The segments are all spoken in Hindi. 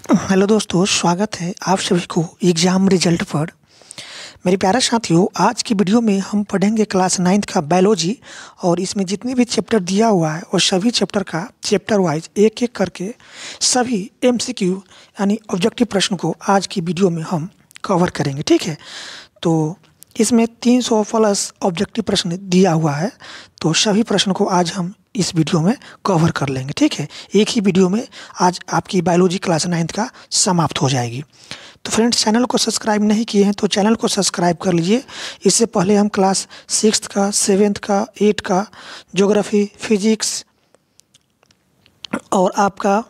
हेलो दोस्तों, स्वागत है आप सभी को एग्ज़ाम रिजल्ट पर। मेरे प्यारे साथियों, आज की वीडियो में हम पढ़ेंगे क्लास 9th का बायोलॉजी और इसमें जितने भी चैप्टर दिया हुआ है और सभी चैप्टर का चैप्टर वाइज एक एक करके सभी एमसीक्यू यानी ऑब्जेक्टिव प्रश्न को आज की वीडियो में हम कवर करेंगे। ठीक है, तो इसमें 300 प्लस ऑब्जेक्टिव प्रश्न दिया हुआ है, तो सभी प्रश्न को आज हम इस वीडियो में कवर कर लेंगे। ठीक है, एक ही वीडियो में आज आपकी बायोलॉजी क्लास 9th का समाप्त हो जाएगी। तो फ्रेंड्स, चैनल को सब्सक्राइब नहीं किए हैं तो चैनल को सब्सक्राइब कर लीजिए। इससे पहले हम क्लास 6th का, 7th का, 8th का ज्योग्राफी, फिजिक्स और आपका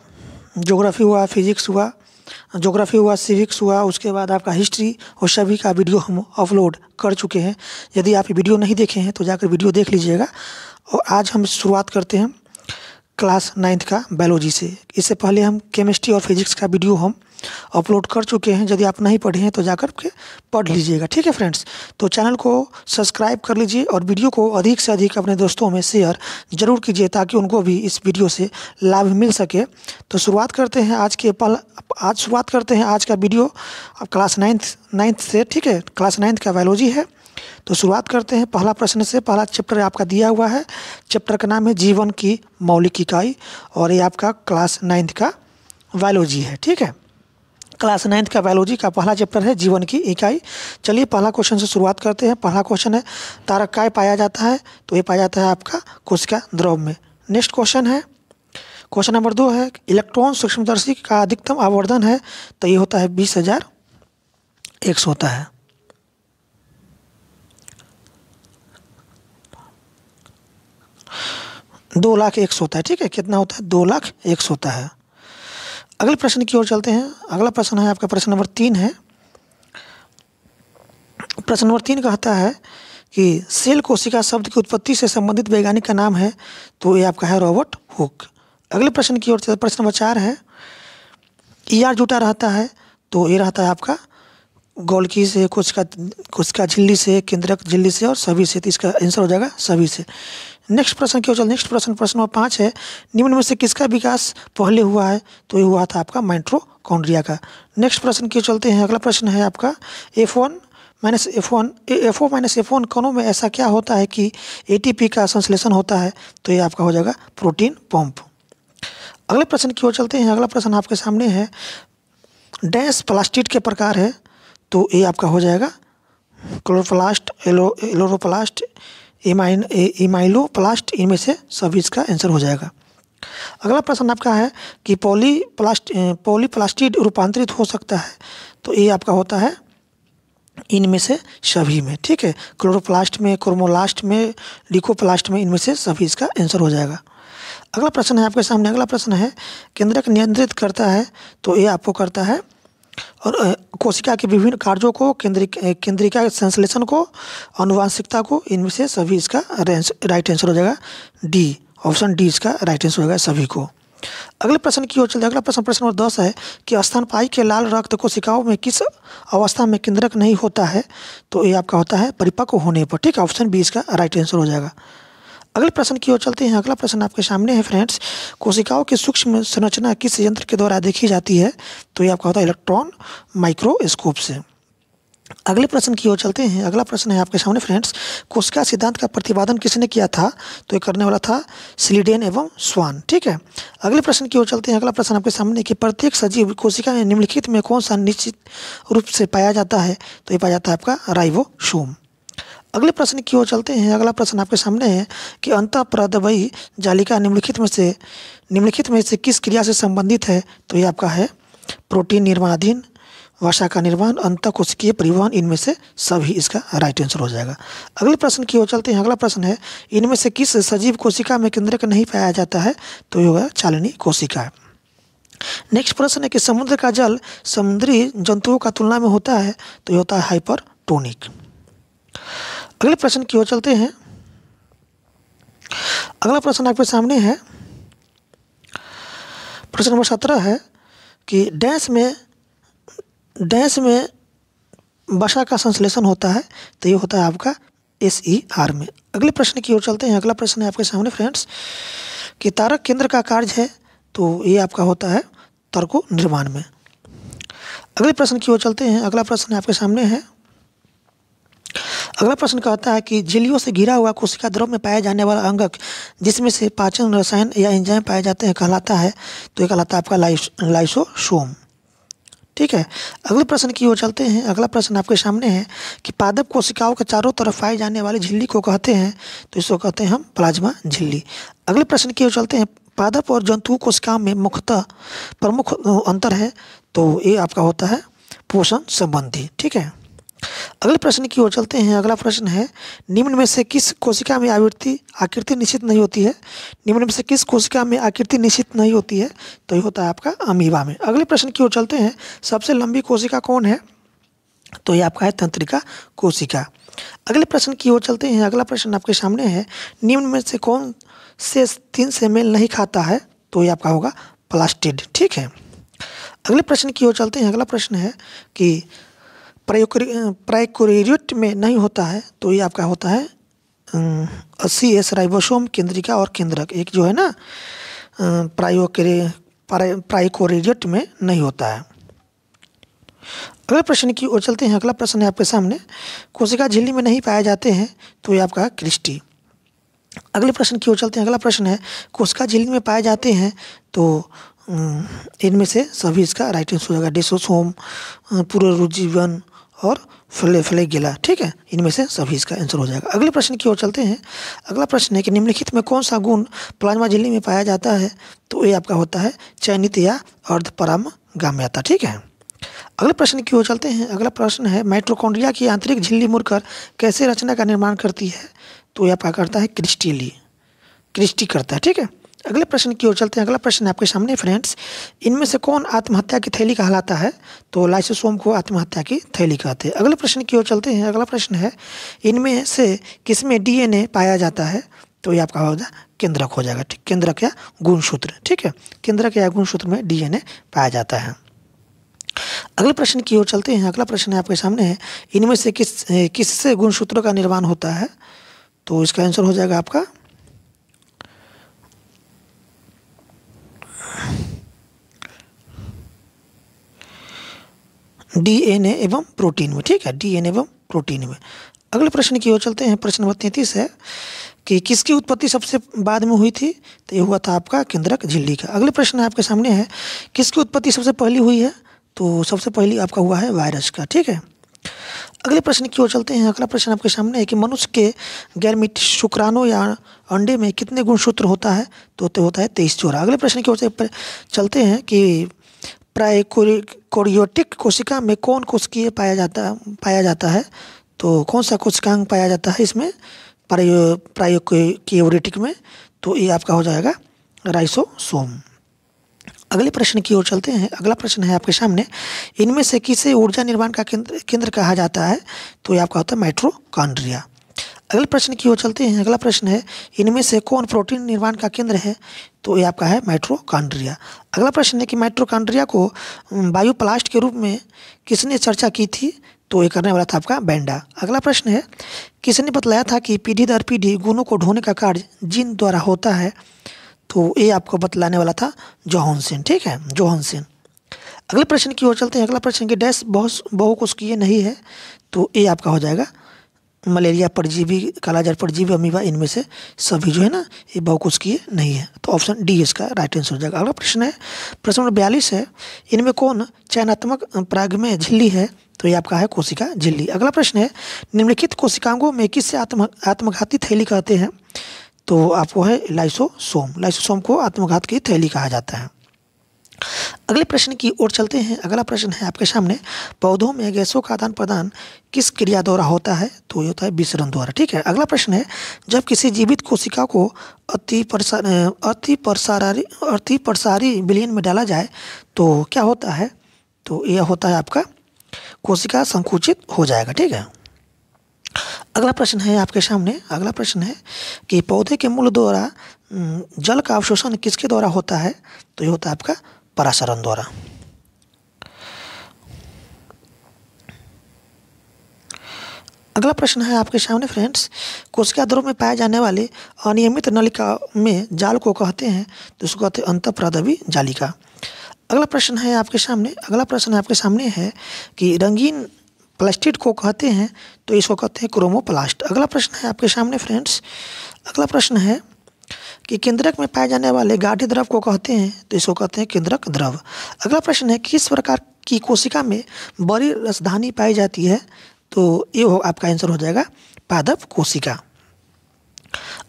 ज्योग्राफी हुआ, फिजिक्स हुआ, ज्योग्राफी हुआ, सिविक्स हुआ, उसके बाद आपका हिस्ट्री और सभी का वीडियो हम अपलोड कर चुके हैं। यदि आप वीडियो नहीं देखे हैं तो जाकर वीडियो देख लीजिएगा। और आज हम शुरुआत करते हैं क्लास 9th का बायोलॉजी से। इससे पहले हम केमिस्ट्री और फिजिक्स का वीडियो हम अपलोड कर चुके हैं। यदि आप नहीं पढ़े हैं तो जाकर के पढ़ लीजिएगा। ठीक है फ्रेंड्स, तो चैनल को सब्सक्राइब कर लीजिए और वीडियो को अधिक से अधिक अपने दोस्तों में शेयर ज़रूर कीजिए ताकि उनको भी इस वीडियो से लाभ मिल सके। तो शुरुआत करते हैं आज का वीडियो क्लास 9th से। ठीक है, क्लास 9th का बायोलॉजी है। तो शुरुआत करते हैं पहला प्रश्न से। पहला चैप्टर आपका दिया हुआ है, चैप्टर का नाम है जीवन की मौलिक इकाई और ये आपका क्लास 9th का बायोलॉजी है। ठीक है, क्लास 9th का बायोलॉजी का पहला चैप्टर है जीवन की इकाई। चलिए पहला क्वेश्चन से शुरुआत करते हैं। पहला क्वेश्चन है तारक काय पाया जाता है, तो ये पाया जाता है आपका कोशिका द्रव में। नेक्स्ट क्वेश्चन है, क्वेश्चन नंबर 2 है इलेक्ट्रॉन सूक्ष्मदर्शी का अधिकतम आवर्धन है, तो ये होता है 20,000 एक्स होता है। दो लाख एक्स होता है। ठीक है, कितना होता है? 2 लाख एक्स होता है। अगले प्रश्न की ओर चलते हैं। अगला प्रश्न है आपका प्रश्न नंबर 3 है। प्रश्न नंबर 3 कहता है कि सेल कोशिका शब्द की उत्पत्ति से संबंधित वैज्ञानिक का नाम है, तो ये आपका है रॉबर्ट हुक। अगले प्रश्न की ओर चलते, प्रश्न नंबर 4 है ईआर जुटा रहता है, तो ये रहता है आपका गोल्गी से, कोशिका झिल्ली से, केंद्रक झिल्ली से और सभी से। तो इसका आंसर हो जाएगा सभी से। नेक्स्ट प्रश्न की ओर चल। नेक्स्ट प्रश्न नंबर 5 है निम्न में से किसका विकास पहले हुआ है, तो ये हुआ था आपका माइटोकॉन्ड्रिया का। नेक्स्ट प्रश्न की ओर चलते हैं। अगला प्रश्न है आपका FO-F1 कणों में ऐसा क्या होता है कि ATP का संश्लेषण होता है, तो ये आपका हो जाएगा प्रोटीन पंप। अगले प्रश्न की ओर चलते हैं। अगला प्रश्न आपके सामने है डैश प्लास्टिड के प्रकार है, तो ये आपका हो जाएगा क्लोरोप्लास्ट, एलोरोप्लास्ट, इमाइलोप्लास्ट, इनमें से सभी इसका आंसर हो जाएगा। अगला प्रश्न आपका है कि पॉलीप्लास्टिड रूपांतरित हो सकता है, तो ये आपका होता है इनमें से सभी में। ठीक है, क्लोरोप्लास्ट में, क्रोमोलास्ट में, लिकोप्लास्ट में, इनमें से सभी इसका आंसर हो जाएगा। अगला प्रश्न है आपके सामने। अगला प्रश्न है केंद्रक नियंत्रित करता है, तो ये आपको करता है और कोशिका के विभिन्न कार्यों को, केंद्रिका संश्लेषण को, आनुवांशिकता को, इनमें से सभी इसका राइट आंसर हो जाएगा डी। ऑप्शन डी इसका राइट आंसर हो जाएगा सभी को। अगले प्रश्न की ओर चलते। अगला प्रश्न नंबर 10 है कि स्तनपायी के लाल रक्त कोशिकाओं में किस अवस्था में केंद्रक नहीं होता है, तो ये आपका होता है परिपक्व होने पर। ठीक है, ऑप्शन बी इसका राइट आंसर हो जाएगा। अगले प्रश्न की ओर चलते हैं। अगला प्रश्न आपके सामने है फ्रेंड्स, कोशिकाओं की सूक्ष्म संरचना किस यंत्र के द्वारा देखी जाती है, तो ये आपका होता है इलेक्ट्रॉन माइक्रोस्कोप से। अगले प्रश्न की ओर चलते हैं। अगला प्रश्न है आपके सामने फ्रेंड्स, कोशिका सिद्धांत का प्रतिपादन किसने किया था, तो ये करने वाला था स्लीडेन एवं स्वान। ठीक है, अगले प्रश्न की ओर चलते हैं। अगला प्रश्न आपके सामने कि प्रत्येक सजीव कोशिका में निम्नलिखित में कौन सा निश्चित रूप से पाया जाता है, तो ये पाया जाता है आपका राइबोसोम। अगले प्रश्न की ओर चलते हैं। अगला प्रश्न आपके सामने है कि अंतःप्रदवयी जालिका निम्नलिखित में से किस क्रिया से संबंधित है, तो ये आपका है प्रोटीन निर्माणाधीन, वसा का निर्माण, अंतःकोशिकीय परिवहन, इनमें से सभी इसका राइट आंसर हो जाएगा। अगले प्रश्न की ओर चलते हैं। अगला प्रश्न है इनमें से किस सजीव कोशिका में केंद्रक नहीं पाया जाता है, तो ये होगा चालनी कोशिका। नेक्स्ट प्रश्न है कि समुद्र का जल समुद्री जंतुओं का तुलना में होता है, तो ये होता है हाइपरटोनिक। अगले प्रश्न की ओर चलते हैं। अगला प्रश्न आपके सामने है प्रश्न नंबर 17 है कि डैश में वसा का संश्लेषण होता है, तो ये होता है आपका SER में। अगले प्रश्न की ओर चलते हैं। अगला प्रश्न है आपके सामने फ्रेंड्स कि तारक केंद्र का कार्य है, तो ये आपका होता है तर्को निर्माण में। अगले प्रश्न की ओर चलते हैं। अगला प्रश्न आपके सामने है। अगला प्रश्न कहता है कि झिल्लियों से घिरा हुआ कोशिका द्रव में पाया जाने वाला अंगक जिसमें से पाचन रसायन या एंजाइम पाए जाते हैं कहलाता है, तो ये कहलाता है आपका लाइसोसोम। ठीक है। अगले प्रश्न की ओर चलते हैं। अगला प्रश्न आपके सामने है कि पादप कोशिकाओं के चारों तरफ पाई जाने वाली झिल्ली को कहते हैं, तो इसको कहते हैं हम प्लाज्मा झिल्ली। अगले प्रश्न की ओर चलते हैं। पादप और जंतु कोशिकाओं में मुख्यतः प्रमुख अंतर है, तो ये आपका होता है पोषण संबंधी। ठीक है। अगले प्रश्न की ओर चलते हैं। अगला प्रश्न है निम्न में से किस कोशिका में आकृति निश्चित नहीं होती है। निम्न में से किस कोशिका में आकृति निश्चित नहीं होती है, तो ये होता है आपका अमीबा में। अगले प्रश्न की ओर चलते हैं। सबसे लंबी कोशिका कौन है, तो ये आपका है तंत्रिका कोशिका। अगले प्रश्न की ओर चलते हैं। अगला प्रश्न आपके सामने है निम्न में से कौन से 3 से मेल नहीं खाता है, तो ये आपका होगा प्लास्टिड। ठीक है। अगले प्रश्न की ओर चलते हैं। अगला प्रश्न है कि प्रोकैरियोट में नहीं होता है, तो ये आपका होता है CS राइबोसोम, केंद्रिका और केंद्रक। एक जो है ना प्रोकैरियोट में नहीं होता है। अगले प्रश्न की ओर चलते हैं। अगला प्रश्न है आपके सामने कोशिका झिल्ली में नहीं पाए जाते हैं, तो ये आपका क्रिस्टी। अगले प्रश्न की ओर चलते हैं। अगला प्रश्न है कोशिका झिल्ली में पाए जाते हैं, तो इनमें से सभी इसका राइट आंसर हो जाएगा डेसोसोम, पुनरुज्जीवन और फ्लैगेला। ठीक है। इनमें से सभी इसका आंसर हो जाएगा। अगले प्रश्न की ओर चलते हैं। अगला प्रश्न है कि निम्नलिखित में कौन सा गुण प्लाज्मा झिल्ली में पाया जाता है, तो ये आपका होता है चयनित या अर्धपरामगाम्यता। ठीक है। अगले प्रश्न की ओर चलते हैं। अगला प्रश्न है माइटोकॉन्ड्रिया की आंतरिक झिल्ली मुड़कर कैसे रचना का निर्माण करती है, तो ये आपका करता है क्रिस्टी करता है। ठीक है। अगले प्रश्न की ओर चलते हैं। अगला प्रश्न आपके सामने फ्रेंड्स, इनमें से कौन आत्महत्या की थैली कहलाता है, तो लाइसोसोम को आत्महत्या की थैली कहते हैं। अगले प्रश्न की ओर चलते हैं। अगला प्रश्न है इनमें से किसमें DNA पाया जाता है, तो ये आपका होगा केंद्रक हो जाएगा। ठीक, केंद्रक या गुणसूत्र। ठीक है। केंद्रक या गुणसूत्र में DNA पाया जाता है। अगले प्रश्न की ओर चलते हैं। अगला प्रश्न आपके सामने है इनमें से किससे गुणसूत्रों का निर्माण होता है, तो इसका आंसर हो जाएगा आपका DNA एवं प्रोटीन में। ठीक है। DNA एवं प्रोटीन में। अगले प्रश्न की ओर चलते हैं। प्रश्न नंबर 33 है कि किसकी उत्पत्ति सबसे बाद में हुई थी, तो ये हुआ था आपका केंद्रक झिल्ली का। अगले प्रश्न आपके सामने है किसकी उत्पत्ति सबसे पहली हुई है, तो सबसे पहली आपका हुआ है वायरस का। ठीक है। अगले प्रश्न की ओर चलते हैं। अगला प्रश्न आपके सामने है कि मनुष्य के गैरमीट शुक्राणु या अंडे में कितने गुणसूत्र होता है, तो होता है 23 जोड़ा। अगले प्रश्न की ओर से चलते हैं कि प्रोकैरियोटिक कोशिका में कौन कोशिकीय पाया जाता है, तो कौन सा कोशिकांग पाया जाता है इसमें प्रोकैरियोटिक में, तो ये आपका हो जाएगा राइसोसोम। अगले प्रश्न की ओर चलते हैं। अगला प्रश्न है आपके सामने इनमें से किसे ऊर्जा निर्माण का केंद्र कहा जाता है, तो ये आपका होता है माइटोकॉन्ड्रिया। अगले प्रश्न की ओर चलते हैं। अगला प्रश्न है इनमें से कौन प्रोटीन निर्माण का केंद्र है, तो ये आपका है माइटोकॉन्ड्रिया। अगला प्रश्न है कि माइटोकॉन्ड्रिया को बायोप्लास्ट के रूप में किसने चर्चा की थी, तो ये करने वाला था आपका बेंडा। अगला प्रश्न है किसने बतलाया था कि पीढ़ी दर पीढ़ी गुणों को ढोने का कार्य जीन द्वारा होता है, तो ये आपको बतलाने वाला था जोहानसन। ठीक है, जोहानसन। अगले प्रश्न की ओर चलते हैं। अगला प्रश्न कि डैश बहुकोशिकीय नहीं है, तो ये आपका हो जाएगा मलेरिया परजीवी, कालाजार परजीवी, अमीबा, इनमें से सभी जो है ना ये बहुकोशिकीय नहीं है, तो ऑप्शन डी इसका राइट आंसर हो जाएगा। अगला प्रश्न है प्रश्न नंबर 42 है इनमें कौन चयनात्मक परागमय झिल्ली है, तो ये आपका है कोशिका झिल्ली। अगला प्रश्न है निम्नलिखित कोशिकांगों में किससे आत्मघाती थैली कहते हैं, तो आपको है लाइसोसोम। लाइसोसोम को आत्मघात की थैली कहा जाता है। अगले प्रश्न की ओर चलते हैं। अगला प्रश्न है आपके सामने पौधों में गैसों का आदान प्रदान किस क्रिया द्वारा होता है, तो ये होता है विसरण द्वारा। ठीक है। अगला प्रश्न है जब किसी जीवित कोशिका को अति प्रसारी विलयन में डाला जाए तो क्या होता है, तो यह होता है आपका कोशिका संकुचित हो जाएगा। ठीक है। अगला प्रश्न है आपके सामने। अगला प्रश्न है कि पौधे के मूल द्वारा जल का अवशोषण किसके द्वारा होता है, तो ये होता है आपका परासरण द्वारा। अगला प्रश्न है आपके सामने फ्रेंड्स कोशिका द्रव में पाए जाने वाले अनियमित नलिका में जाल को कहते हैं, तो इसको कहते हैं अंतःप्रदवी जालिका। अगला प्रश्न है आपके सामने है कि रंगीन प्लास्टिड को कहते हैं, तो इसको कहते हैं क्रोमोप्लास्ट। अगला प्रश्न है आपके सामने फ्रेंड्स, अगला प्रश्न है कि केंद्रक में पाए जाने वाले गाढ़े द्रव को कहते हैं, तो इसको कहते हैं केंद्रक द्रव। अगला प्रश्न है किस प्रकार की कोशिका में बड़ी रसधानी पाई जाती है, तो ये आपका आंसर हो जाएगा पादप कोशिका।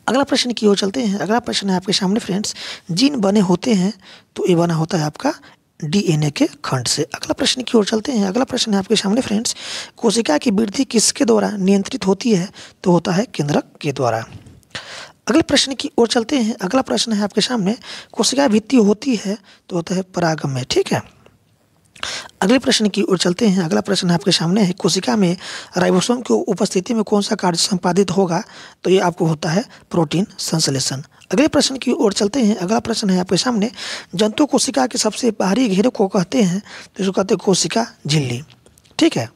अगला प्रश्न की ओर चलते हैं। अगला प्रश्न है आपके सामने फ्रेंड्स, जीन बने होते हैं, तो ये बना होता है आपका डीएनए के खंड से। अगला प्रश्न की ओर चलते हैं। अगला प्रश्न है आपके सामने फ्रेंड्स, कोशिका की वृद्धि किसके द्वारा नियंत्रित होती है, तो होता है केंद्रक के द्वारा। अगले प्रश्न की ओर चलते हैं। अगला प्रश्न है आपके सामने, कोशिका भित्ति होती है, तो होता है परागम्य। ठीक है, अगले प्रश्न की ओर चलते हैं। अगला प्रश्न आपके सामने है, कोशिका में राइबोसोम की उपस्थिति में कौन सा कार्य संपादित होगा, तो ये आपको होता है प्रोटीन संश्लेषण। अगले प्रश्न की ओर चलते हैं। अगला प्रश्न है आपके सामने, जंतु कोशिका के सबसे बाहरी घेरे को कहते हैं, तो इसको कहते हैं कोशिका झिल्ली। ठीक है,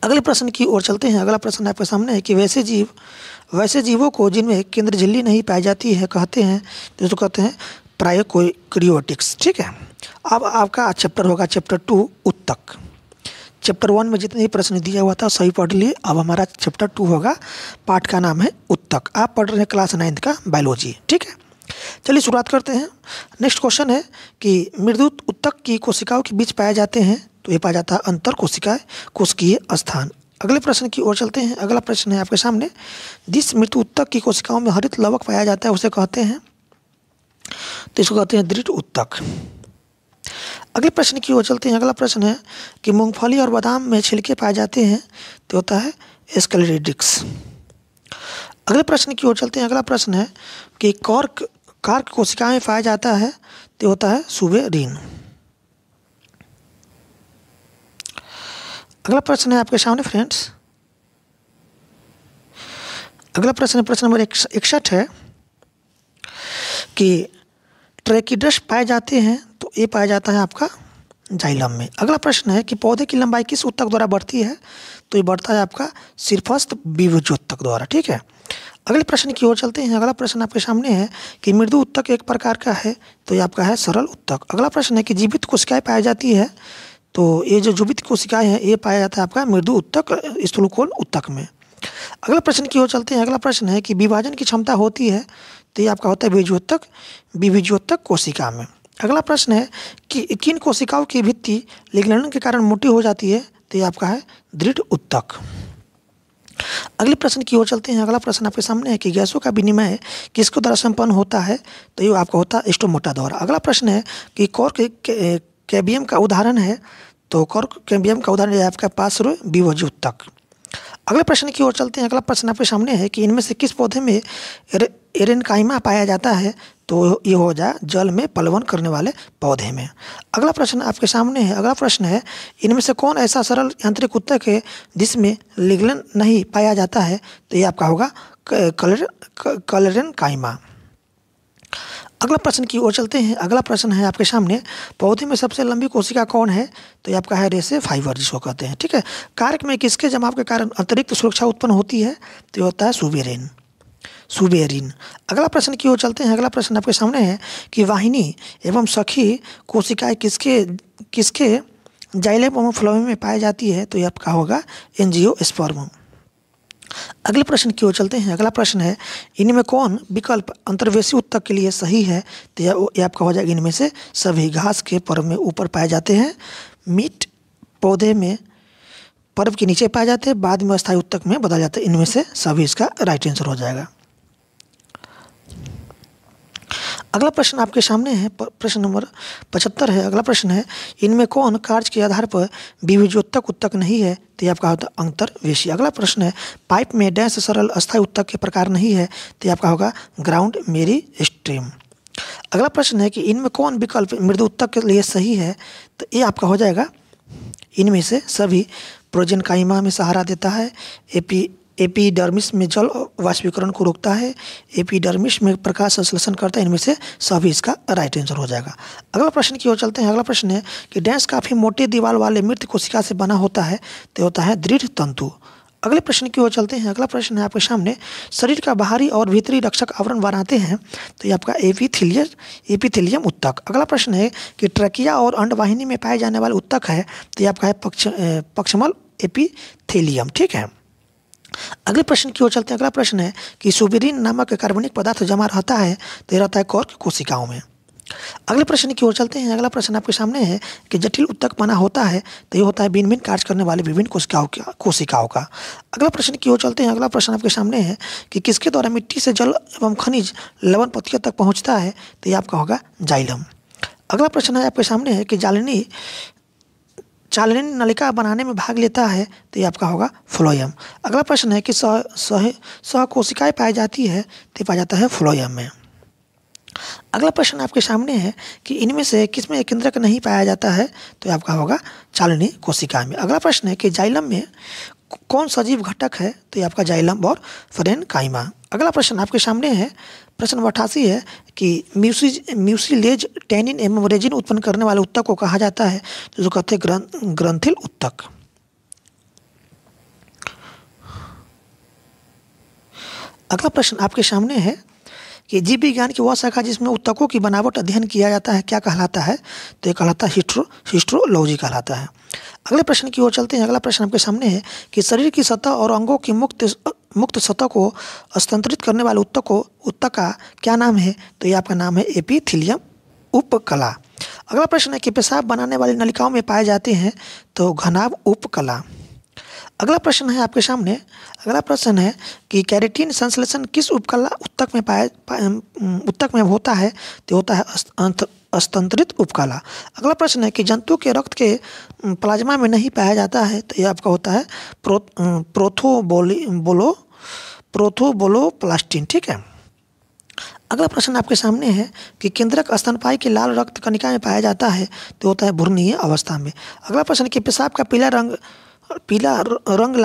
अगले प्रश्न की ओर चलते हैं। अगला प्रश्न आपके सामने है कि वैसे जीवों को जिनमें केंद्र झिल्ली नहीं पाई जाती है कहते हैं, तो इसको कहते हैं प्रायोकैरियोटिक्स। ठीक है, अब आपका चैप्टर होगा चैप्टर 2 उत्तक। चैप्टर 1 में जितने भी प्रश्न दिया हुआ था सही पढ़ लिए। अब हमारा चैप्टर 2 होगा, पाठ का नाम है उत्तक। आप पढ़ रहे हैं क्लास 9 का बायोलॉजी। ठीक है, चलिए शुरुआत करते हैं। नेक्स्ट क्वेश्चन है कि मृदु उत्तक की कोशिकाओं के बीच पाए जाते हैं, तो ये पाया जाता है अंतर कोशिकीय स्थान। अगले प्रश्न की ओर चलते हैं। अगला प्रश्न है आपके सामने, जिस मृदु उत्तक की कोशिकाओं में हरित लवक पाया जाता है उसे कहते हैं, तो इसको कहते हैं दृढ़ उत्तक। अगले प्रश्न की ओर चलते हैं। अगला प्रश्न है कि मूंगफली और बादाम में छिलके पाए जाते हैं, तो होता है स्क्लेरोडिक्स। अगले प्रश्न की ओर चलते हैं। अगला प्रश्न है कि कार्क कोशिकाएं में पाया जाता है, तो होता है सुबेरिन। अगला प्रश्न है आपके सामने फ्रेंड्स, अगला प्रश्न नंबर 61 है कि ट्रैकिडस पाए जाते हैं, तो ये पाया जाता है आपका जाइलम में। अगला प्रश्न है कि पौधे की लंबाई किस उत्तक द्वारा बढ़ती है, तो ये बढ़ता है आपका शीर्षस्थ बीजोत्तक द्वारा। ठीक है, अगले प्रश्न की ओर चलते हैं। अगला प्रश्न आपके सामने है कि मृदु उत्तक एक प्रकार का है, तो ये आपका है सरल उत्तक। अगला प्रश्न है कि जीवित कोशिकाएं पाई जाती है, तो ये जो जीवित कोशिकाएं हैं ये पाया जाता है आपका मृदु उत्तक स्थूलकोण उत्तक में। अगला प्रश्न की ओर चलते हैं। अगला प्रश्न है कि विभाजन की क्षमता होती है, तो ये आपका होता है बीजोत्तक कोशिका में। अगला प्रश्न है कि किन कोशिकाओं की भित्ति लिग्नन के कारण मोटी हो जाती है, तो ये आपका है दृढ़ उत्तक। अगले प्रश्न की ओर चलते हैं। अगला प्रश्न आपके सामने है कि गैसों का विनिमय किसके द्वारा संपन्न होता है, तो ये आपका होता है स्टोमोटा द्वारा। अगला प्रश्न है कि कॉर्क कैम्बियम का उदाहरण है, तो कॉर्क कैम्बियम का उदाहरण है आपका पार्श्व विभोजी उत्तक। अगले प्रश्न की ओर चलते हैं। अगला प्रश्न आपके सामने है कि इनमें से किस पौधे में एरेनकाइमा पाया जाता है, तो ये हो जाए जल में पलवन करने वाले पौधे में। अगला प्रश्न आपके सामने है। अगला प्रश्न है, इनमें से कौन ऐसा सरल यांत्रिक उत्तक है जिसमें लिग्नन नहीं पाया जाता है, तो ये आपका होगा कलेरेनकाइमा। अगला प्रश्न की ओर चलते हैं। अगला प्रश्न है आपके सामने, पौधे में सबसे लंबी कोशिका कौन है, तो ये आपका है रेसे फाइबर जिसको कहते हैं। ठीक है, कारक में किसके जमाव के कारण अतिरिक्त सुरक्षा उत्पन्न होती है, तो ये होता है सुबेरिन। अगला प्रश्न की ओर चलते हैं। अगला प्रश्न आपके सामने है कि वाहिनी एवं सखी कोशिकाएं किसके जाइलम एवं फ्लोएम में पाई जाती है, तो ये आपका होगा एंजियोस्पर्म। अगले प्रश्न की ओर चलते हैं। अगला प्रश्न है, इनमें कौन विकल्प अंतर्वेशी उत्तक के लिए सही है, तो ये आपका हो जाएगा इनमें से सभी। घास के पर्व में ऊपर पाए जाते हैं, मीट पौधे में पर्व के नीचे पाए जाते हैं, बाद में अस्थायी उत्तक में बदल जाते हैं। इनमें से सभी इसका राइट आंसर हो जाएगा। अगला प्रश्न आपके सामने है, प्रश्न नंबर 75 है। अगला प्रश्न है, इनमें कौन कार्य के आधार पर बीजोत्तक उत्तक नहीं है, तो ये आपका होता है अंतर्वेशी। अगला प्रश्न है, पाइप में डैश सरल अस्थायी उत्तक के प्रकार नहीं है, तो ये आपका होगा ग्राउंड मेरिस्टेम। अगला प्रश्न है कि इनमें कौन विकल्प मृदु उत्तक के लिए सही है, तो ये आपका हो जाएगा इनमें से सभी। प्रोजेनकाइमा में सहारा देता है, एपिडर्मिस में जल वाष्पीकरण को रोकता है, एपिडर्मिस में प्रकाश संश्लेषण करता है। इनमें से सभी इसका राइट आंसर हो जाएगा। अगला प्रश्न की ओर चलते हैं। अगला प्रश्न है कि डैश काफ़ी मोटे दीवार वाले मृत कोशिका से बना होता है, तो होता है दृढ़ तंतु। अगले प्रश्न की ओर चलते हैं। अगला प्रश्न है आपके सामने, शरीर का बाहरी और भीतरी रक्षक आवरण बनाते हैं, तो ये आपका एपिथेलियम ऊतक। अगला प्रश्न है कि ट्रकिया और अंडवाहिनी में पाए जाने वाले ऊतक है, तो ये आपका है पक्षमल एपिथेलियम। ठीक है, अगले प्रश्न की ओर चलते हैं। अगला प्रश्न है कि सुबेरिन नामक कार्बनिक पदार्थ जमा रहता है, तो ये रहता है कॉर्क कोशिकाओं में। अगले प्रश्न की ओर चलते हैं। अगला प्रश्न आपके सामने है कि जटिल ऊतक बना होता है, तो ये होता है भिन्न भिन्न कार्य करने वाले विभिन्न कोशिकाओं का। अगला प्रश्न की ओर चलते हैं। अगला प्रश्न आपके सामने है कि किसके द्वारा मिट्टी से जल एवं खनिज लवण पत्तियों तक पहुँचता है, तो ये आपका होगा जाइलम। अगला प्रश्न है आपके सामने है कि चालनी नलिका बनाने में भाग लेता है, तो ये आपका होगा फ्लोएम। अगला प्रश्न है कि सहकोशिकाएं पाई जाती है, तो पाया जाता है फ्लोएम में। अगला प्रश्न आपके सामने है कि इनमें से किसमें केंद्रक नहीं पाया जाता है, तो ये आपका होगा चालनी कोशिका में। अगला प्रश्न है कि जाइलम में कौन सजीव घटक है, तो ये आपका जाइलम और फ्रेनकाइमा। अगला प्रश्न आपके सामने है, प्रश्न 88 है कि म्यूसिलेज टैनिन एवं रेजिन उत्पन्न करने वाले ऊतक को कहा जाता है, जो कहते हैं ग्रंथिल ऊतक। अगला प्रश्न आपके सामने है कि जीव विज्ञान की वह शाखा जिसमें ऊतकों की बनावट अध्ययन किया जाता है, क्या कहलाता है, तो ये कहलाता है हिस्ट्रोलॉजी कहलाता है। अगले प्रश्न की ओर चलते हैं। अगला प्रश्न आपके सामने है कि शरीर की सतह और अंगों की मुक्त सतह को हस्तांतरित करने वाले ऊतक का क्या नाम है, तो ये आपका नाम है एपिथेलियम उपकला। अगला प्रश्न है कि पेशाब बनाने वाली नलिकाओं में पाए जाते हैं, तो घनाभ उपकला। अगला प्रश्न है आपके सामने। अगला प्रश्न है कि कैरेटीन संश्लेषण किस ऊतक में होता है, तो होता है हस्तांतरित उपकला। अगला प्रश्न है कि जंतु के रक्त के प्लाज्मा में नहीं पाया जाता है, तो यह आपका होता है प्रोथोबोलोप्लास्टिन। ठीक है, अगला प्रश्न आपके सामने है कि केंद्रक स्तनपायी के लाल रक्त कणिका में पाया जाता है, तो होता है भ्रूणीय अवस्था में। अगला प्रश्न कि पेशाब का पीला रंग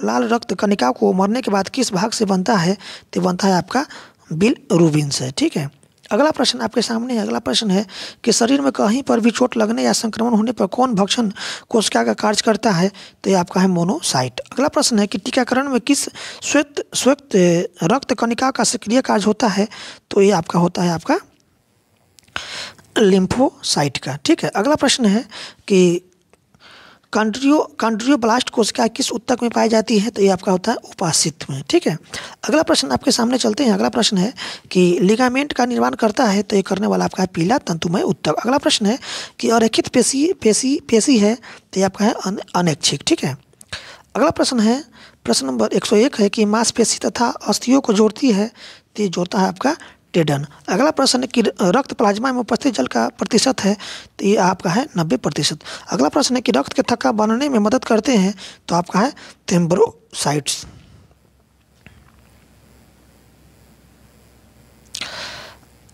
लाल रक्त कणिका को मरने के बाद किस भाग से बनता है, तो बनता है आपका बिलरुबिन से। ठीक है, अगला प्रश्न आपके सामने है। अगला प्रश्न है कि शरीर में कहीं पर भी चोट लगने या संक्रमण होने पर कौन भक्षण कोशिका का कार्य करता है, तो ये आपका है मोनोसाइट। अगला प्रश्न है कि टीकाकरण में किस श्वेत रक्त कणिका का सक्रिय कार्य होता है, तो ये आपका होता है आपका लिम्फोसाइट का। ठीक है, अगला प्रश्न है कि कॉन्ड्रियोब्लास्ट कोशिका किस ऊतक में पाई जाती है, तो ये आपका होता है उपाशित में। ठीक है, अगला प्रश्न आपके सामने चलते हैं। अगला प्रश्न है कि लिगामेंट का निर्माण करता है, तो ये करने वाला आपका है पीला तंतुमय ऊतक। अगला प्रश्न है कि अरेखित पेशी है, तो ये आपका है अनैच्छिक। ठीक है, अगला प्रश्न है, प्रश्न नंबर 101 है कि मांसपेशी तथा अस्थियों को जोड़ती है, तो ये जोड़ता है आपका टेडन। अगला प्रश्न है कि रक्त प्लाज्मा में उपस्थित जल का प्रतिशत है, तो ये आपका है 90%। अगला प्रश्न है कि रक्त के थक्का बनने में मदद करते हैं, तो आपका है थ्रोम्बोसाइट्स।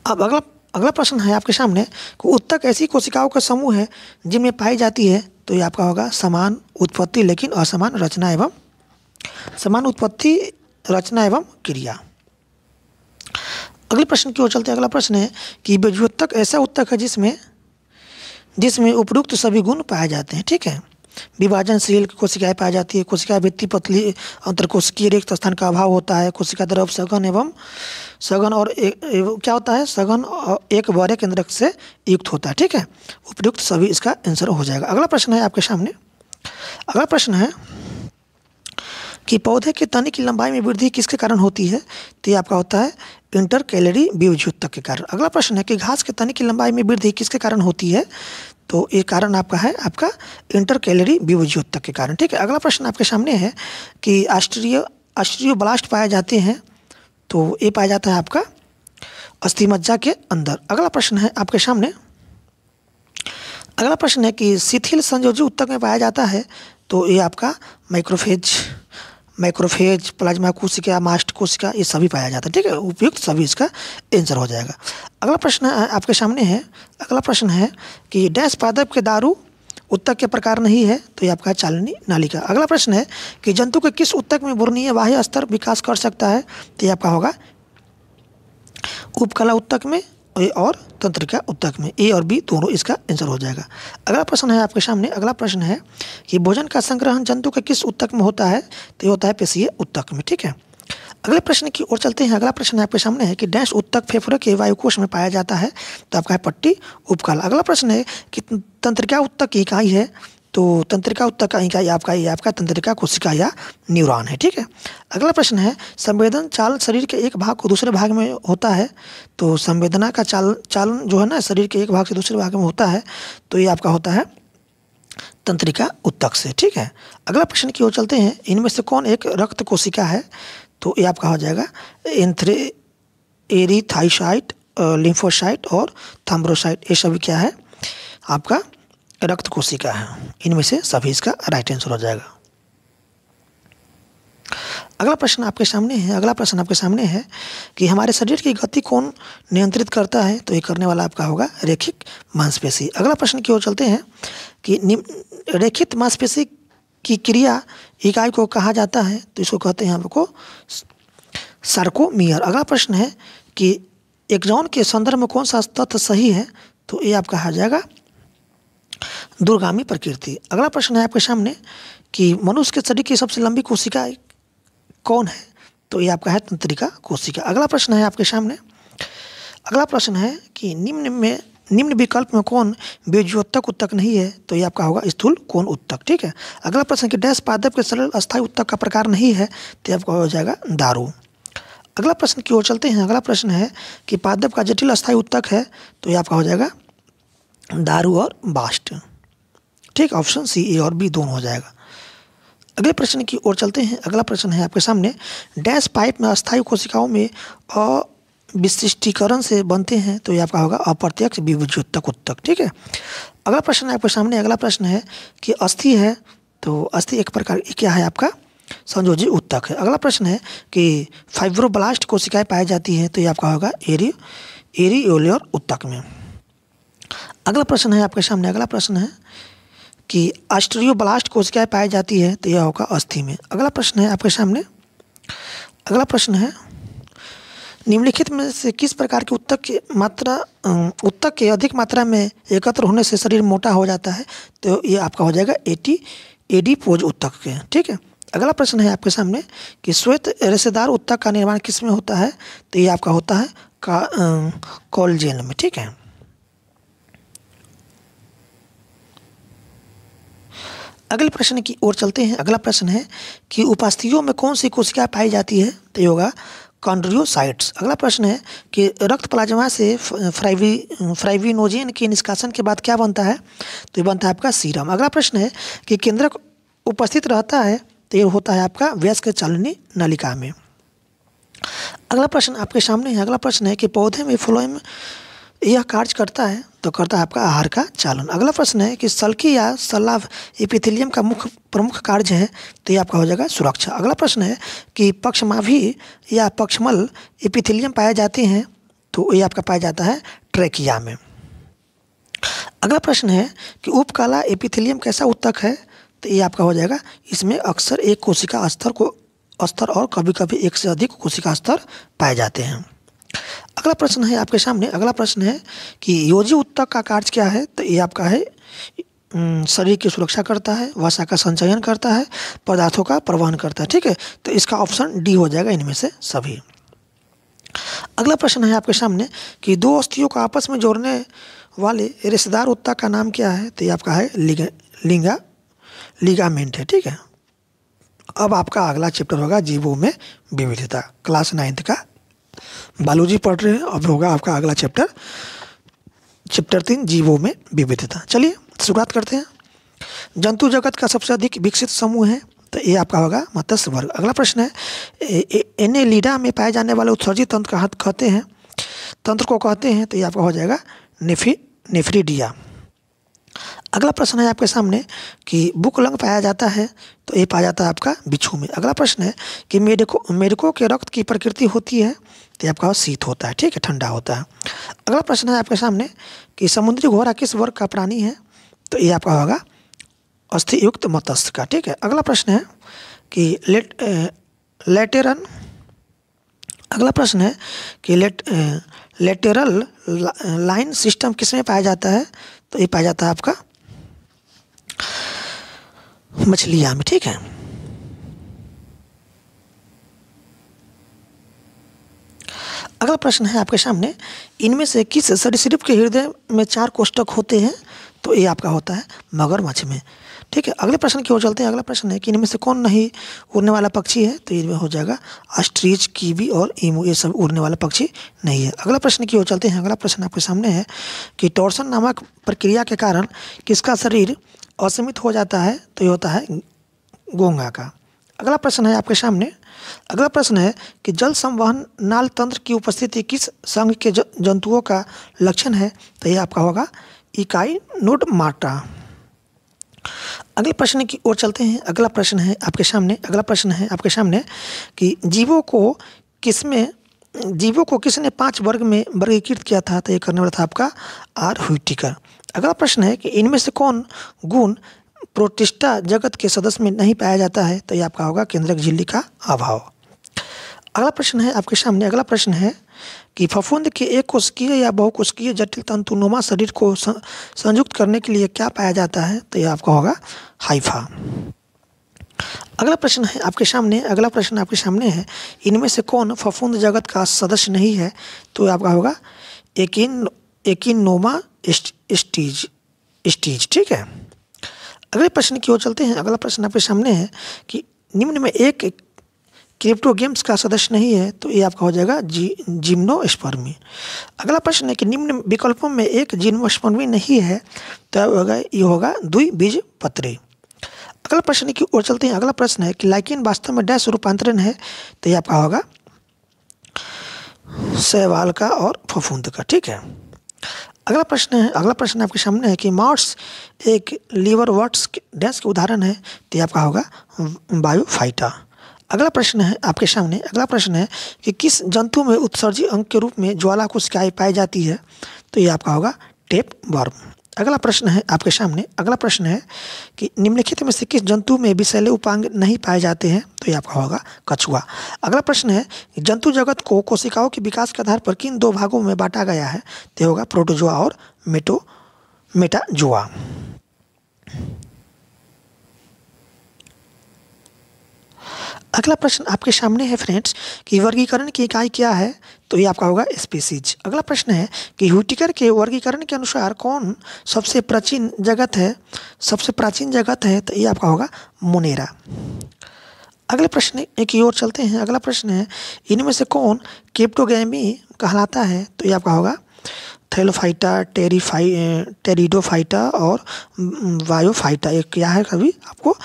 अब अगला प्रश्न है आपके सामने कि ऊतक ऐसी कोशिकाओं का समूह है जिनमें पाई जाती है, तो ये आपका होगा समान उत्पत्ति लेकिन असमान रचना एवं क्रिया। अगले प्रश्न की ओर चलते हैं। अगला प्रश्न है कि बीजोत्तक ऐसा ऊतक है जिसमें उपयुक्त सभी गुण पाए जाते हैं। ठीक है, विभाजनशील कोशिकाएं पाई जाती है, कोशिका भित्ति पतली, अंतरकोशिकीय रिक्त स्थान का अभाव होता है, कोशिका द्रव सघन और क्या होता है, सघन और एक बड़े केंद्रक से युक्त होता है। ठीक है, उपयुक्त सभी इसका आंसर हो जाएगा। अगला प्रश्न है आपके सामने। अगला प्रश्न है कि पौधे के तने की लंबाई में वृद्धि किसके कारण होती है, तो ये आपका होता है इंटरकैलरी बीजोत्तक के कारण। अगला प्रश्न है कि घास के तने की लंबाई में वृद्धि किसके कारण होती है, तो ये कारण आपका है आपका इंटरकैलरी बीजोत्तक के कारण। ठीक है, अगला प्रश्न आपके सामने है कि ऑस्टियोब्लास्ट पाए जाते हैं, तो ये पाया जाता है आपका अस्थिमज्जा के अंदर। अगला प्रश्न है आपके सामने। अगला प्रश्न है कि शिथिल संयोजी ऊतक में पाया जाता है, तो ये आपका मैक्रोफेज प्लाज्मा कोशिका, मास्ट कोशिका, ये सभी पाया जाता है। ठीक है, उपयुक्त सभी इसका आंसर हो जाएगा। अगला प्रश्न आपके सामने है। अगला प्रश्न है कि डैश पादप के दारू ऊतक के प्रकार नहीं है, तो ये आपका चालनी नालिका। अगला प्रश्न है कि जंतु के किस ऊतक में भ्रूणीय बाह्य स्तर विकास कर सकता है, तो ये आपका होगा उपकला ऊतक में और तंत्रिका ऊतक में, ए और बी दोनों इसका आंसर हो जाएगा। अगला प्रश्न है आपके सामने, अगला प्रश्न है कि भोजन का संग्रहण जंतु के किस ऊतक में होता है, तो ये होता है पेशीय ऊतक में। ठीक है, अगले प्रश्न की ओर चलते हैं। अगला प्रश्न आपके सामने है कि डैश ऊतक फेफड़े के वायुकोश में पाया जाता है, तो आपका है पट्टी उपकल। अगला प्रश्न है कि तंत्रिका ऊतक की इकाई है, तो तंत्रिका ऊतक का इकाई आपका तंत्रिका कोशिका या न्यूरॉन है। ठीक है, अगला प्रश्न है संवेदन चाल शरीर के एक भाग को दूसरे भाग में होता है, तो संवेदना का चालन जो है ना शरीर के एक भाग से दूसरे भाग में होता है, तो ये आपका होता है तंत्रिका ऊतक से। ठीक है, अगला प्रश्न की ओर चलते हैं। इनमें से कौन एक रक्त कोशिका है, तो ये आपका हो जाएगा एरिथ्राइसाइट, लिम्फोसाइट और थ्रोम्बोसाइट, ये सभी क्या है आपका रक्त कोशिका है। इनमें से सभी इसका राइट आंसर हो जाएगा। अगला प्रश्न आपके सामने है, अगला प्रश्न आपके सामने है कि हमारे शरीर की गति कौन नियंत्रित करता है, तो ये करने वाला आपका होगा रेखिक मांसपेशी। अगला प्रश्न की ओर चलते हैं कि रेखित मांसपेशी की क्रिया इकाई को कहा जाता है, तो इसको कहते हैं आपको सार्कोमियर। अगला प्रश्न है कि एक्सॉन के संदर्भ में कौन सा तथ्य सही है, तो ये आपका आ जाएगा दूरगामी प्रकृति। अगला प्रश्न है आपके सामने कि मनुष्य के शरीर की सबसे लंबी कोशिका कौन है, तो ये आपका है तंत्रिका कोशिका। अगला प्रश्न है आपके सामने, अगला प्रश्न है कि निम्न विकल्प में कौन बीजोत्तक ऊतक नहीं है, तो ये आपका होगा स्थूल कोण ऊतक। ठीक है, अगला प्रश्न कि डैश पादप के सरल अस्थायी ऊतक का प्रकार नहीं है, तो ये आपका हो जाएगा दारू। अगला प्रश्न की ओर चलते हैं। अगला प्रश्न है कि पादप का जटिल अस्थायी ऊतक है, तो ये आपका हो जाएगा दारू और बास्ट। ठीक, ऑप्शन सी, ए और बी दोनों हो जाएगा। अगले प्रश्न की ओर चलते हैं। अगला प्रश्न है आपके सामने डैश पाइप में अस्थायी कोशिकाओं में अविशिष्टीकरण से बनते हैं, तो ये आपका होगा अप्रत्यक्ष बीजोत्तक ऊतक। ठीक है, अगला प्रश्न है आपके सामने, अगला प्रश्न है कि अस्थि है, तो अस्थि एक प्रकार क्या है आपका संयोजी ऊतक है। अगला प्रश्न है कि फाइब्रोब्लास्ट कोशिकाएं पाई जाती हैं, तो ये आपका होगा एरियोलर ऊतक में। अगला प्रश्न है आपके सामने, अगला प्रश्न है कि ऑस्टियोब्लास्ट कोशिकाएं पाई जाती है, तो यह होगा अस्थि में। अगला प्रश्न है आपके सामने, अगला प्रश्न है निम्नलिखित में से किस प्रकार के ऊतक के अधिक मात्रा में एकत्र होने से शरीर मोटा हो जाता है, तो ये आपका हो जाएगा एडिपोज ऊतक के। ठीक है, अगला प्रश्न है आपके सामने कि श्वेत रेशेदार ऊतक का निर्माण किस में होता है, तो ये आपका होता है कोलेजन में। ठीक है, अगले प्रश्न की ओर चलते हैं। अगला प्रश्न है कि उपास्थियों में कौन सी कोशिका पाई जाती है, तो ये होगा कॉन्ड्रियोसाइट्स। अगला प्रश्न है कि रक्त प्लाज्मा से फाइब्रिनोजेन के निष्कासन के बाद क्या बनता है, तो ये बनता है आपका सीरम। अगला प्रश्न है कि केंद्रक उपस्थित रहता है, तो ये होता है आपका वयस्क चालनी नलिका में। अगला प्रश्न आपके सामने है, अगला प्रश्न है कि पौधे में फ्लोएम यह कार्य करता है, तो करता है आपका आहार का चालन। अगला प्रश्न है कि सल्की या सलाव एपिथेलियम का प्रमुख कार्य है, तो ये आपका हो जाएगा सुरक्षा। अगला प्रश्न है कि पक्षमाभी या पक्षमल एपिथेलियम पाए जाते हैं, तो ये आपका पाया जाता है ट्रेकिया में। अगला प्रश्न है कि उपकला एपिथेलियम कैसा ऊतक है, तो ये आपका हो जाएगा इसमें अक्सर एक कोशिका स्तर और कभी कभी एक से अधिक कोशिका स्तर पाए जाते हैं। अगला प्रश्न है आपके सामने, अगला प्रश्न है कि योजी ऊतक का कार्य क्या है, तो ये आपका है शरीर की सुरक्षा करता है, वसा का संचयन करता है, पदार्थों का परिवहन करता है। ठीक है, तो इसका ऑप्शन डी हो जाएगा इनमें से सभी। अगला प्रश्न है आपके सामने कि दो अस्थियों को आपस में जोड़ने वाले रेशेदार ऊतक का नाम क्या है, तो ये आपका है लिगामेंट है। ठीक है, अब आपका अगला चैप्टर होगा जीवों में विविधता। क्लास 9th का बायोलॉजी पढ़ रहे हैं, अब होगा आपका अगला चैप्टर 3 जीवों में विविधता। चलिए शुरुआत करते हैं। जंतु जगत का सबसे अधिक विकसित समूह है, तो ये आपका होगा मत्स्य वर्ग। अगला प्रश्न है एनेलिडा में पाए जाने वाले उत्सर्जित तंत्र कहते हैं, तंत्र को कहते हैं, तो ये आपका हो जाएगा नेफ्रिडिया। अगला प्रश्न है आपके सामने कि बुकलंग पाया जाता है, तो ये पाया जाता है आपका बिच्छू में। अगला प्रश्न है कि मेढकों के रक्त की प्रकृति होती है, तो आपका शीत होता है। ठीक है, ठंडा होता है। अगला प्रश्न है आपके सामने कि समुद्री घोड़ा किस वर्ग का प्राणी है, तो ये आपका होगा अस्थियुक्त मत्स्य का। ठीक है, अगला प्रश्न है कि लेटेरन, अगला प्रश्न है कि लेटरल लाइन सिस्टम किस में पाया जाता है? तो ये पाया जाता है आपका मछलियाँ में, ठीक है। अगला प्रश्न है आपके सामने, इनमें से किस सरीसृप के हृदय में 4 कोष्ठक होते हैं? तो ये आपका होता है मगरमच्छ में, ठीक है। अगले प्रश्न की ओर चलते हैं। अगला प्रश्न है कि इनमें से कौन नहीं उड़ने वाला पक्षी है? तो इनमें हो जाएगा ऑस्ट्रिच, कीवी और ईमू, ये सब उड़ने वाला पक्षी नहीं है। अगला प्रश्न की ओर चलते हैं। अगला प्रश्न आपके सामने है कि टॉर्सन नामक प्रक्रिया के कारण किसका शरीर असीमित हो जाता है? तो ये होता है घोंघा का। अगला प्रश्न है आपके सामने। अगला प्रश्न है कि जल संवहन नाल तंत्र की उपस्थिति किस संघ के जंतुओं का लक्षण है? तो ये आपका होगा इकाइनोडर्माटा। अगले प्रश्न की ओर चलते हैं। अगला प्रश्न है आपके सामने कि जीवों को किसने 5 वर्ग में वर्गीकृत किया था? तो ये करने वाला था आपका आर व्हिटेकर। अगला प्रश्न है कि इनमें से कौन गुण प्रोटिस्टा जगत के सदस्य में नहीं पाया जाता है? तो ये आपका होगा केंद्रक झिल्ली का अभाव। अगला प्रश्न है आपके सामने। अगला प्रश्न है कि फफूंद के एक कोशिकीय या बहुकोशिकीय जटिल तंतुनुमा शरीर को संयुक्त करने के लिए क्या पाया जाता है? तो ये आपका होगा हाइफा। अगला प्रश्न है आपके सामने है, इनमें से कौन फफूंद जगत का सदस्य नहीं है? तो आपका होगा एकिनोमा स्टीज, ठीक है। अगले प्रश्न की ओर चलते हैं। अगला प्रश्न आपके सामने है कि निम्न में एक क्रिप्टोगेम्स का सदस्य नहीं है? तो ये आपका हो जाएगा जिम्नोस्पर्मी। अगला प्रश्न है कि निम्न विकल्पों में एक जिम्नोस्पर्मी नहीं है? तो ये होगा द्विबीजपत्री। अगला प्रश्न की ओर चलते हैं। अगला प्रश्न है कि लाइकेन वास्तव में डैश रूपांतरण है? तो ये आपका होगा शैवाल का और फफूंद का, ठीक है। अगला प्रश्न आपके सामने है कि मार्स एक लीवरवर्ट्स डैश के उदाहरण है? तो ये आपका होगा बायोफाइटा। अगला प्रश्न है आपके सामने। अगला प्रश्न है कि किस जंतु में उत्सर्जी अंग के रूप में ज्वाला कोशिकाएं पाई जाती है? तो ये आपका होगा टेप वर्म। अगला प्रश्न है आपके सामने। अगला प्रश्न है कि निम्नलिखित में से किस जंतु में विषैले उपांग नहीं पाए जाते हैं? तो ये आपका होगा कछुआ। अगला प्रश्न है कि जंतु जगत को कोशिकाओं के विकास के आधार पर किन 2 भागों में बांटा गया है? तो होगा प्रोटोजोआ और मेटाजोआ। अगला प्रश्न आपके सामने है फ्रेंड्स कि वर्गीकरण की इकाई क्या है? तो ये आपका होगा स्पीसीज। अगला प्रश्न है कि व्हिटेकर के वर्गीकरण के अनुसार कौन सबसे प्राचीन जगत है? तो ये आपका होगा मोनेरा। अगले प्रश्न की ओर चलते हैं। अगला प्रश्न है इनमें से कौन क्रिप्टोगैमी कहलाता है? तो ये आपका होगा थैलोफाइटा, टेरिडोफाइटा और वायोफाइटा। एक क्या है कभी आपको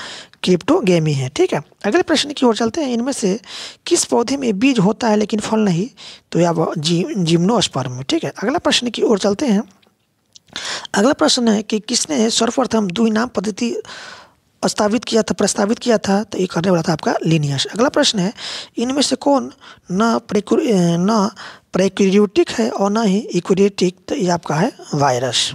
क्रिप्टोगैमी है, ठीक है। अगले प्रश्न की ओर चलते हैं। इनमें से किस पौधे में बीज होता है लेकिन फल नहीं? तो यह जिम्नोस्पर्म, ठीक है। अगला प्रश्न की ओर चलते हैं। अगला प्रश्न है कि किसने सर्वप्रथम द्विनाम पद्धति प्रस्तावित किया था? तो ये करने वाला था आपका लिनियस। अगला प्रश्न है इनमें से कौन न प्रोकैरियोटिक है और न ही यूकेरियोटिक? तो ये आपका है वायरस।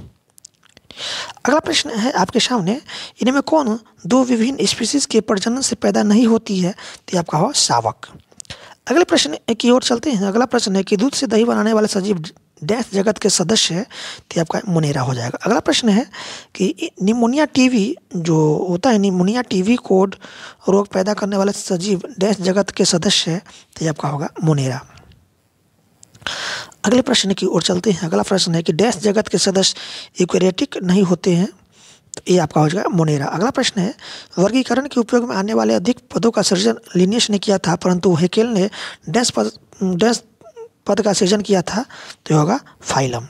अगला प्रश्न है आपके सामने, इनमें कौन 2 विभिन्न स्पीशीज के प्रजनन से पैदा नहीं होती है? तो ये आपका हो शावक। अगले प्रश्न की ओर चलते हैं। अगला प्रश्न है कि दूध से दही बनाने वाला सजीव डैश जगत के सदस्य है? तो आपका मोनेरा हो जाएगा। अगला प्रश्न है कि निमोनिया टीवी जो होता है, निमोनिया टीवी कोड रोग पैदा करने वाला सजीव डैश जगत के सदस्य है? तो ये आपका होगा मोनेरा। अगले प्रश्न की ओर चलते हैं। अगला प्रश्न है कि डैश जगत के सदस्य यूकेरियोटिक नहीं होते हैं? तो ये आपका हो जाएगा मोनेरा। अगला प्रश्न है वर्गीकरण के उपयोग में आने वाले अधिक पदों का सृजन लिनियस ने किया था, परंतु हेकेल ने डैश पद का सृजन किया था? तो होगा फाइलम।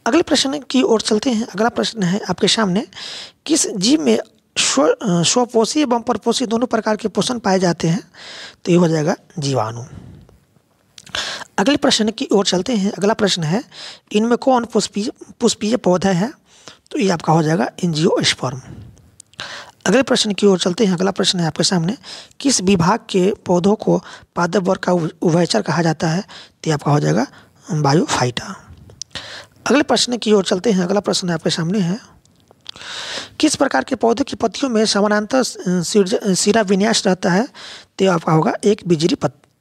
अगले प्रश्न की ओर चलते हैं। अगला प्रश्न है आपके सामने, किस जीव में स्वपोषी एवं परपोषी दोनों प्रकार के पोषण पाए जाते हैं? तो ये हो जाएगा जीवाणु। अगले प्रश्न की ओर चलते हैं। अगला प्रश्न है इनमें कौन पुष्पीय पौधा है? तो ये आपका हो जाएगा एंजियोस्पर्म। अगले प्रश्न की ओर चलते हैं। अगला प्रश्न है आपके सामने, किस विभाग के पौधों को पादप वर्ग का उभयचर कहा जाता है? तो आपका हो जाएगा बायोफाइटा। अगले प्रश्न की ओर चलते हैं। अगला प्रश्न आपके सामने है, किस प्रकार के पौधे की पत्तियों में समानांतर शिरा विन्यास रहता है? तो आपका होगा एक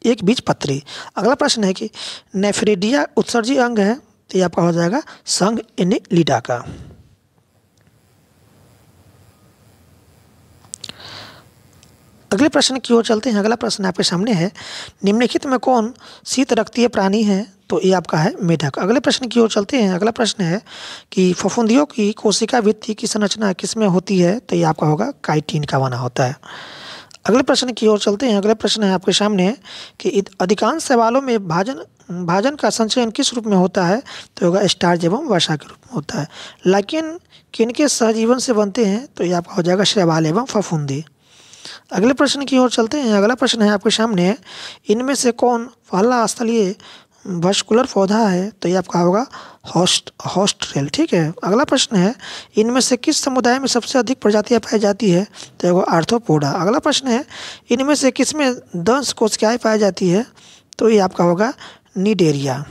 एक बीज पत्री। अगला प्रश्न है कि नेफ्रिडिया उत्सर्जी अंग है, तो ये आपका हो जाएगा संघ एनेलिडा का। अगले प्रश्न की ओर चलते हैं। अगला प्रश्न आपके सामने है, निम्नलिखित में कौन शीत रक्तीय प्राणी है, तो ये आपका है मेढक। अगले प्रश्न की ओर चलते हैं। अगला प्रश्न है कि फफूंदियों की कोशिका भित्ति की संरचना किसमें होती है, तो ये आपका होगा काइटिन का बना होता है। अगले प्रश्न की ओर चलते हैं। अगले प्रश्न है आपके सामने कि अधिकांश सवालों में भाजन का संचयन किस रूप में होता है, तो होगा स्टार्च एवं वसा के रूप में होता है। लेकिन किनके सहजीवन से बनते हैं, तो ये आपका हो जाएगा शैवाल एवं फफूंदी। अगले प्रश्न की ओर चलते हैं। अगला प्रश्न है आपके सामने, इनमें से कौन पहला स्थलीय वस्कुलर पौधा है, तो ये आपका होगा हॉस्टरेल। ठीक है। अगला प्रश्न है, इनमें से किस समुदाय में सबसे अधिक प्रजातियां पाई जाती है, तो ये आर्थ्रोपोडा। अगला प्रश्न है, इनमें से किस में दंश कोशिकाएं पाई जाती है, तो ये आपका होगा निडेरिया।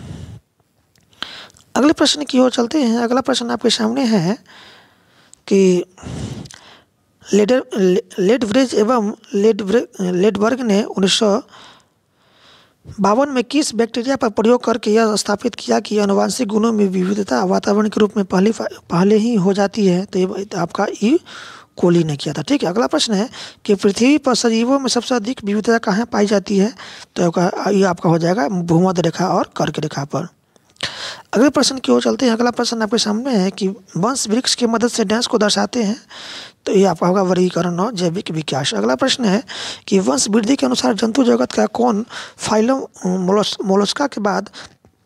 अगले प्रश्न की ओर चलते हैं। अगला प्रश्न आपके सामने है कि लेडब्रेज एवं लेडबर्ग ने 1952 में किस बैक्टीरिया पर प्रयोग करके यह स्थापित किया कि आनुवंशिक गुणों में विविधता वातावरण के रूप में पहले ही हो जाती है, तो ये आपका ई कोली ने किया था। ठीक है। अगला प्रश्न है कि पृथ्वी पर सजीवों में सबसे अधिक विविधता कहाँ पाई जाती है, तो ये आपका हो जाएगा भूमध्य रेखा और कर्क रेखा पर। अगले प्रश्न की ओर चलते हैं। अगला प्रश्न आपके सामने है कि वंश वृक्ष की मदद से डैश को दर्शाते हैं, तो ये आपका होगा वर्गीकरण और जैविक विकास। अगला प्रश्न है कि वंश वृद्धि के अनुसार जंतु जगत का कौन फाइलम मोलस्का के बाद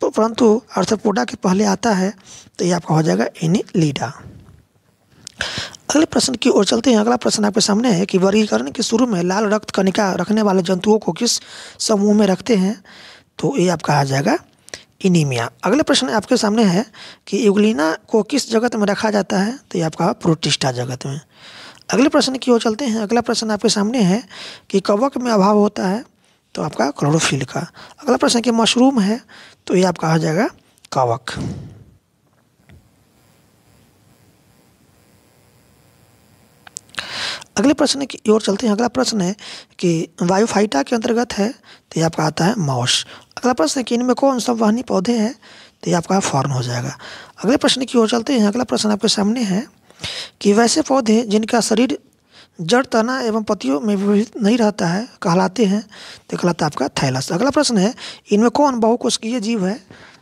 परंतु आर्थ्रोपोडा के पहले आता है, तो ये आपका हो जाएगा एनेलिडा। अगले प्रश्न की ओर चलते हैं। अगला प्रश्न आपके सामने है कि वर्गीकरण के शुरू में लाल रक्त कणिका रखने वाले जंतुओं को किस समूह में रखते हैं, तो ये आपका आ जाएगा इनीमिया। अगले प्रश्न आपके सामने है कि यूग्लिना को किस जगत में रखा जाता है, तो ये आपका प्रोटिस्टा जगत में। अगले प्रश्न की ओर चलते हैं। अगला प्रश्न आपके सामने है कि कवक में अभाव होता है, तो आपका क्लोरोफिल का। अगला प्रश्न कि मशरूम है, तो ये आपका आ जाएगा कवक। अगले प्रश्न की ओर चलते हैं। अगला प्रश्न है कि वायुफाइटा के अंतर्गत है, तो ये आपका आता है मॉस। अगला प्रश्न है कि इनमें कौन संवहनी पौधे हैं, तो ये आपका फॉर्न हो जाएगा। अगले प्रश्न की ओर चलते हैं। अगला प्रश्न आपके सामने है कि वैसे पौधे जिनका शरीर जड़ तना एवं पत्तियों में विभजित नहीं रहता है कहलाते हैं, तो कहलाता है आपका थैलस। अगला प्रश्न है, इनमें कौन बहुकोशिकीय जीव है,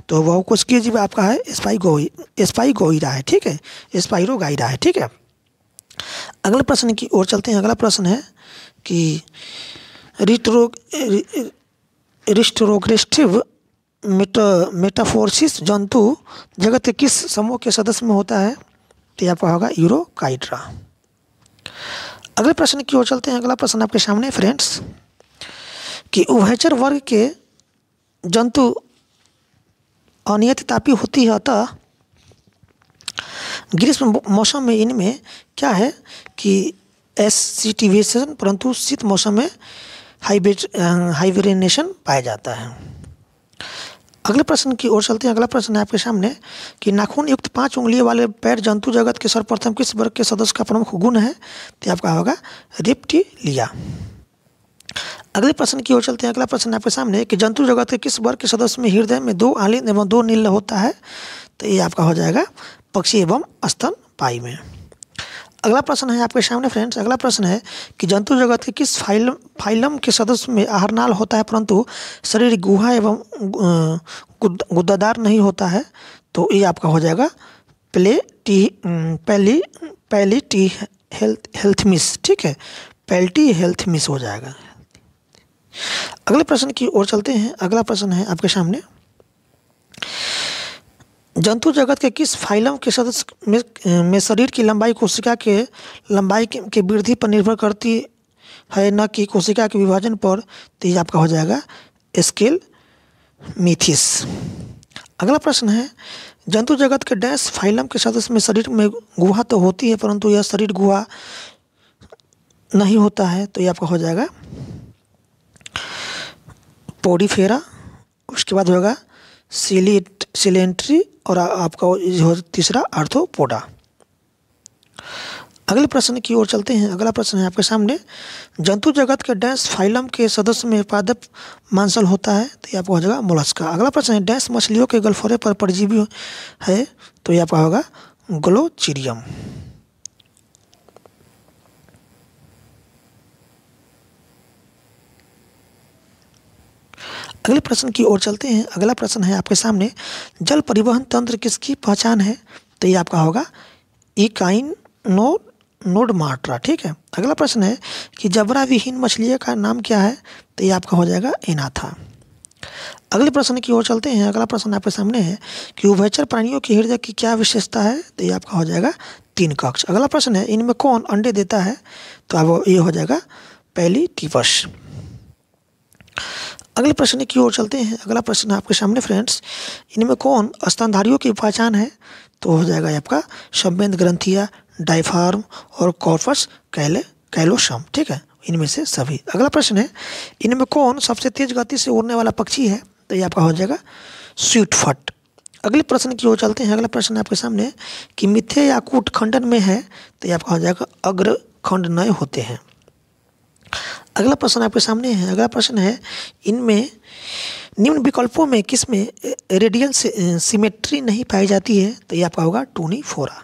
तो बहुकोशिकीय जीव आपका है स्पाइगोइरा है। ठीक है, स्पाइरोगाइरा है। ठीक है। अगले प्रश्न की ओर चलते हैं। अगला प्रश्न है कि रिस्टोग्रेस्टिव मेटाफोर्सिस जंतु जगत के किस समूह के सदस्य में होता है, तो आपका होगा यूरोकाइड्रा। अगले प्रश्न की ओर चलते हैं। अगला प्रश्न आपके सामने फ्रेंड्स कि उभयचर वर्ग के जंतु अनियत तापी होती है, अतः ग्रीष्म मौसम में इनमें क्या है कि एसिटिवेशन, परंतु शीत मौसम में हाइबरनेशन पाया जाता है। अगले प्रश्न की ओर चलते हैं। अगला प्रश्न है आपके सामने कि नाखून युक्त 5 उंगलियों वाले पैर जंतु जगत के सर्वप्रथम किस वर्ग के सदस्य का प्रमुख गुण है, तो आपका होगा रेप्टिलिया। अगले प्रश्न की ओर चलते हैं। अगला प्रश्न आपके सामने कि जंतु जगत के किस वर्ग के सदस्य में हृदय में 2 आलिंद एवं 2 नील होता है, तो ये आपका हो जाएगा पक्षी एवं स्तनपायी में। अगला प्रश्न है आपके सामने फ्रेंड्स। अगला प्रश्न है कि जंतु जगत के किस फाइलम के सदस्य में आहारनाल होता है परंतु शरीर गुहा एवं गुद्दादार नहीं होता है, तो ये आपका हो जाएगा पैलिटी हेल्थमिस। ठीक है, पैल्टी हेल्थमिस हो जाएगा। अगले प्रश्न की ओर चलते हैं। अगला प्रश्न है आपके सामने, जंतु जगत के किस फाइलम के सदस्य में शरीर की लंबाई कोशिका के लंबाई के वृद्धि पर निर्भर करती है, न कि कोशिका के विभाजन पर, तो ये आपका हो जाएगा स्केल मीथिस। अगला प्रश्न है, जंतु जगत के डैश फाइलम के सदस्य में शरीर में गुहा तो होती है परंतु यह शरीर गुहा नहीं होता है, तो ये आपका हो जाएगा पोडीफेरा। उसके बाद होगा सिलेंट्री और आपका जो तीसरा आर्थ्रोपोडा। अगले प्रश्न की ओर चलते हैं। अगला प्रश्न है आपके सामने, जंतु जगत के डैश फाइलम के सदस्य में पादप मांसल होता है, तो ये आपका हो जाएगा मोलस्का। अगला प्रश्न है, डैश मछलियों के गलफोरे पर परजीवी है, तो ये आपका होगा ग्लोचिरियम। अगले प्रश्न की ओर चलते हैं। अगला प्रश्न है आपके सामने, जल परिवहन तंत्र किसकी पहचान है, तो ये आपका होगा इकाइनोडर्माटा। ठीक है। अगला प्रश्न है कि जबड़ा विहीन मछलियों का नाम क्या है, तो ये आपका हो जाएगा एनाथा। अगले प्रश्न की ओर चलते हैं। अगला प्रश्न आपके सामने है कि उभयचर प्राणियों के हृदय की क्या विशेषता है, तो ये आपका हो जाएगा 3 कक्ष। अगला प्रश्न है, इनमें कौन अंडे देता है, तो अब ये हो जाएगा पैलीटिपस। अगले प्रश्न की ओर चलते हैं। अगला प्रश्न आपके सामने फ्रेंड्स, इनमें कौन स्तनधारियों की पहचान है, तो हो जाएगा आपका संवेद ग्रंथिया, डायफ्राम और कॉर्पस कैलोसम। ठीक है, इनमें से सभी। अगला प्रश्न है, इनमें कौन सबसे तेज गति से उड़ने वाला पक्षी है, तो ये आपका हो जाएगा स्वीटफट। अगले प्रश्न की ओर चलते हैं। अगला प्रश्न आपके सामने कि मिथ्या या कूट खंडन में है, तो ये आपका हो जाएगा अग्र खंड नए होते हैं। अगला प्रश्न आपके सामने है। अगला प्रश्न है, इनमें निम्न विकल्पों में किस में रेडियल सिमेट्री नहीं पाई जाती है, तो ये आपका होगा टूनीफोरा।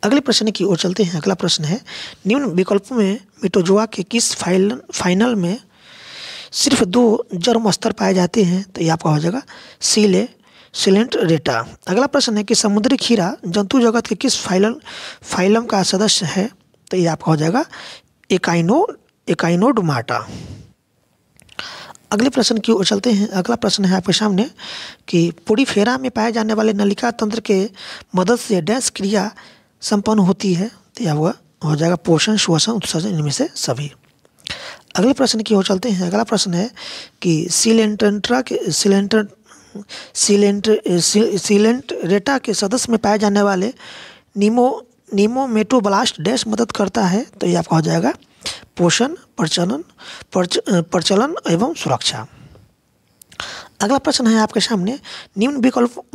अगले प्रश्न की ओर चलते हैं। अगला प्रश्न है, निम्न विकल्पों में मिटोजोआ के किस फाइनल में सिर्फ 2 जर्म स्तर पाए जाते हैं, तो ये आपका हो जाएगा सिलेंट्रेटा। अगला प्रश्न है कि समुद्री खीरा जंतु जगत के किस फाइलम का सदस्य है, तो ये आपका हो जाएगा एकाइनोडर्माटा। अगले प्रश्न की ओर चलते हैं। अगला प्रश्न है आपके सामने कि पोडीफेरा में पाए जाने वाले नलिका तंत्र के मदद से डैश क्रिया संपन्न होती है, तो यह हो जाएगा पोषण, श्वसन, उत्सर्जन, इनमें से सभी। अगले प्रश्न की ओर चलते हैं। अगला प्रश्न है कि सिलेंट्रेटा के सदस्य में पाए जाने वाले नीमोमेटोब्लास्ट डैश मदद करता है, तो ये आपका हो जाएगा पोषण, प्रचलन एवं सुरक्षा। अगला प्रश्न है आपके सामने, निम्न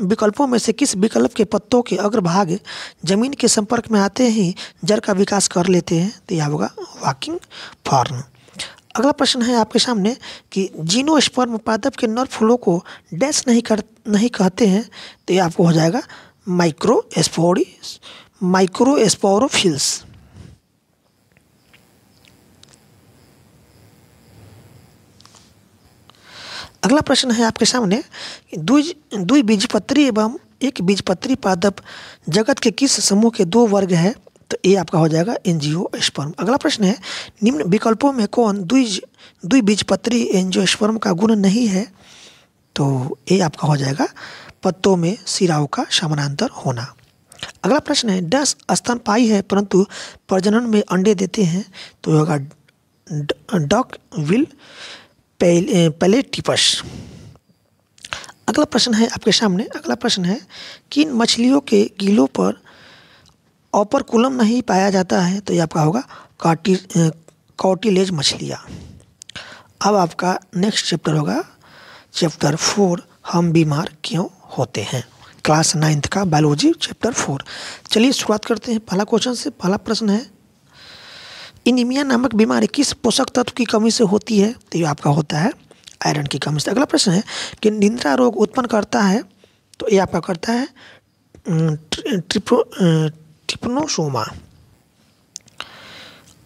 विकल्पों में से किस विकल्प के पत्तों के अग्रभाग जमीन के संपर्क में आते ही जड़ का विकास कर लेते हैं, तो यह होगा वॉकिंग फॉर्म। अगला प्रश्न है आपके सामने कि जिनोस्पर्म पादप के नर फूलों को डैश नहीं कहते हैं, तो यह आपको हो जाएगा माइक्रोस्पोरोफिल्स। अगला प्रश्न है आपके सामने, द्विबीजपत्री एवं एक बीजपत्री पादप जगत के किस समूह के 2 वर्ग है, तो ये आपका हो जाएगा एंजियोस्पर्म। अगला प्रश्न है, निम्न विकल्पों में कौन द्विबीजपत्री एंजियोस्पर्म का गुण नहीं है, तो ये आपका हो जाएगा पत्तों में सिराओं का समानांतर होना। अगला प्रश्न है, डैश स्तनपायी है परंतु प्रजनन में अंडे देते हैं, तो होगा डक विल पैलेटिपस। अगला प्रश्न है आपके सामने। अगला प्रश्न है, किन मछलियों के गीलों पर ऑपरकुलम नहीं पाया जाता है, तो ये आपका होगा कार्टिलेज मछलियाँ। अब आपका नेक्स्ट चैप्टर होगा चैप्टर 4, हम बीमार क्यों होते हैं, क्लास 9th का बायोलॉजी चैप्टर 4। चलिए शुरुआत करते हैं पहला क्वेश्चन से। पहला प्रश्न है, एनीमिया नामक बीमारी किस पोषक तत्व की कमी से होती है, तो ये आपका होता है आयरन की कमी से। अगला प्रश्न है कि निद्रा रोग उत्पन्न करता है, तो ये आपका करता है ट्रिप्नोसोमा।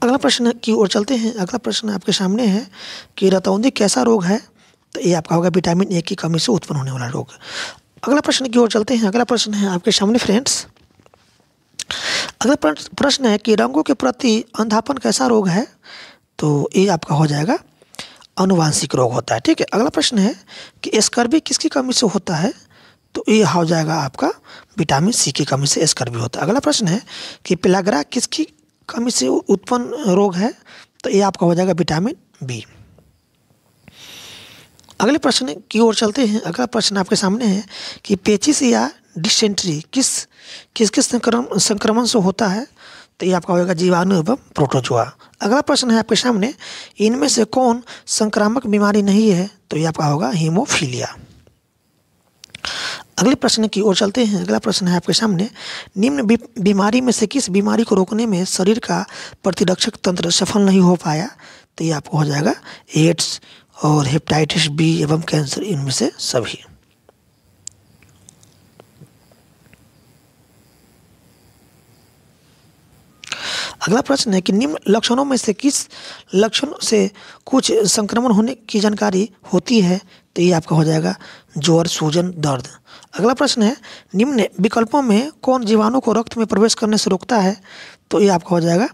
अगला प्रश्न की ओर चलते हैं। अगला प्रश्न आपके सामने है कि रतौंधी कैसा रोग है, तो ये आपका होगा विटामिन ए की कमी से उत्पन्न होने वाला रोग। अगला प्रश्न की ओर चलते हैं। अगला प्रश्न है आपके सामने फ्रेंड्स, अगला प्रश्न है कि रंगों के प्रति अंधापन कैसा रोग है, तो ये आपका हो जाएगा आनुवांशिक रोग होता है। ठीक है। अगला प्रश्न है कि स्कर्वी किसकी कमी से होता है, तो ये हो जाएगा आपका विटामिन सी की कमी से स्कर्वी होता है। अगला प्रश्न है कि पेलाग्रा किसकी कमी से उत्पन्न रोग है, तो ये आपका हो जाएगा विटामिन बी। अगले प्रश्न की ओर चलते हैं। अगला प्रश्न आपके सामने है कि पेचिस या डिसेंट्री किस संक्रमण से होता है, तो ये आपका होगा जीवाणु एवं प्रोटोजोआ। अगला प्रश्न है आपके सामने, इनमें से कौन संक्रामक बीमारी नहीं है, तो ये आपका होगा हीमोफीलिया। अगले प्रश्न की ओर चलते हैं। अगला प्रश्न है आपके सामने, निम्न बीमारी में से किस बीमारी को रोकने में शरीर का प्रतिरक्षक तंत्र सफल नहीं हो पाया? तो ये आपको हो जाएगा एड्स और हेपेटाइटिस बी एवं कैंसर, इनमें से सभी। अगला प्रश्न है कि निम्न लक्षणों में से किस लक्षण से कुछ संक्रमण होने की जानकारी होती है? तो ये आपका हो जाएगा ज्वर, सूजन, दर्द। अगला प्रश्न है, निम्न विकल्पों में कौन जीवाणु को रक्त में प्रवेश करने से रोकता है? तो ये आपका हो जाएगा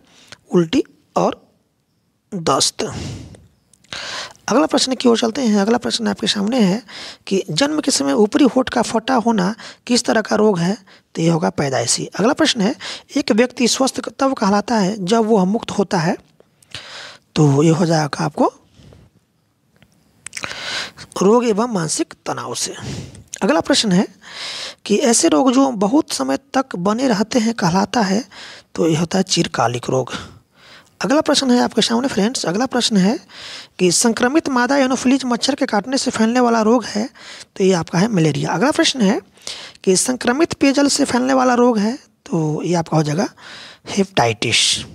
उल्टी और दस्त। अगला प्रश्न की ओर चलते हैं। अगला प्रश्न आपके सामने है कि जन्म के समय ऊपरी होठ का फटा होना किस तरह का रोग है? तो ये होगा पैदाइशी। अगला प्रश्न है, एक व्यक्ति स्वस्थ तब कहलाता है जब वह मुक्त होता है? तो ये हो जाएगा आपको रोग एवं मानसिक तनाव से। अगला प्रश्न है कि ऐसे रोग जो बहुत समय तक बने रहते हैं कहलाता है? तो ये होता है चिरकालिक रोग। अगला प्रश्न है आपके सामने फ्रेंड्स। अगला प्रश्न है कि संक्रमित मादा एनोफिलीज मच्छर के काटने से फैलने वाला रोग है? तो ये आपका है मलेरिया। अगला प्रश्न है कि संक्रमित पेयजल से फैलने वाला रोग है? तो ये आपका हो जाएगा हेपेटाइटिस।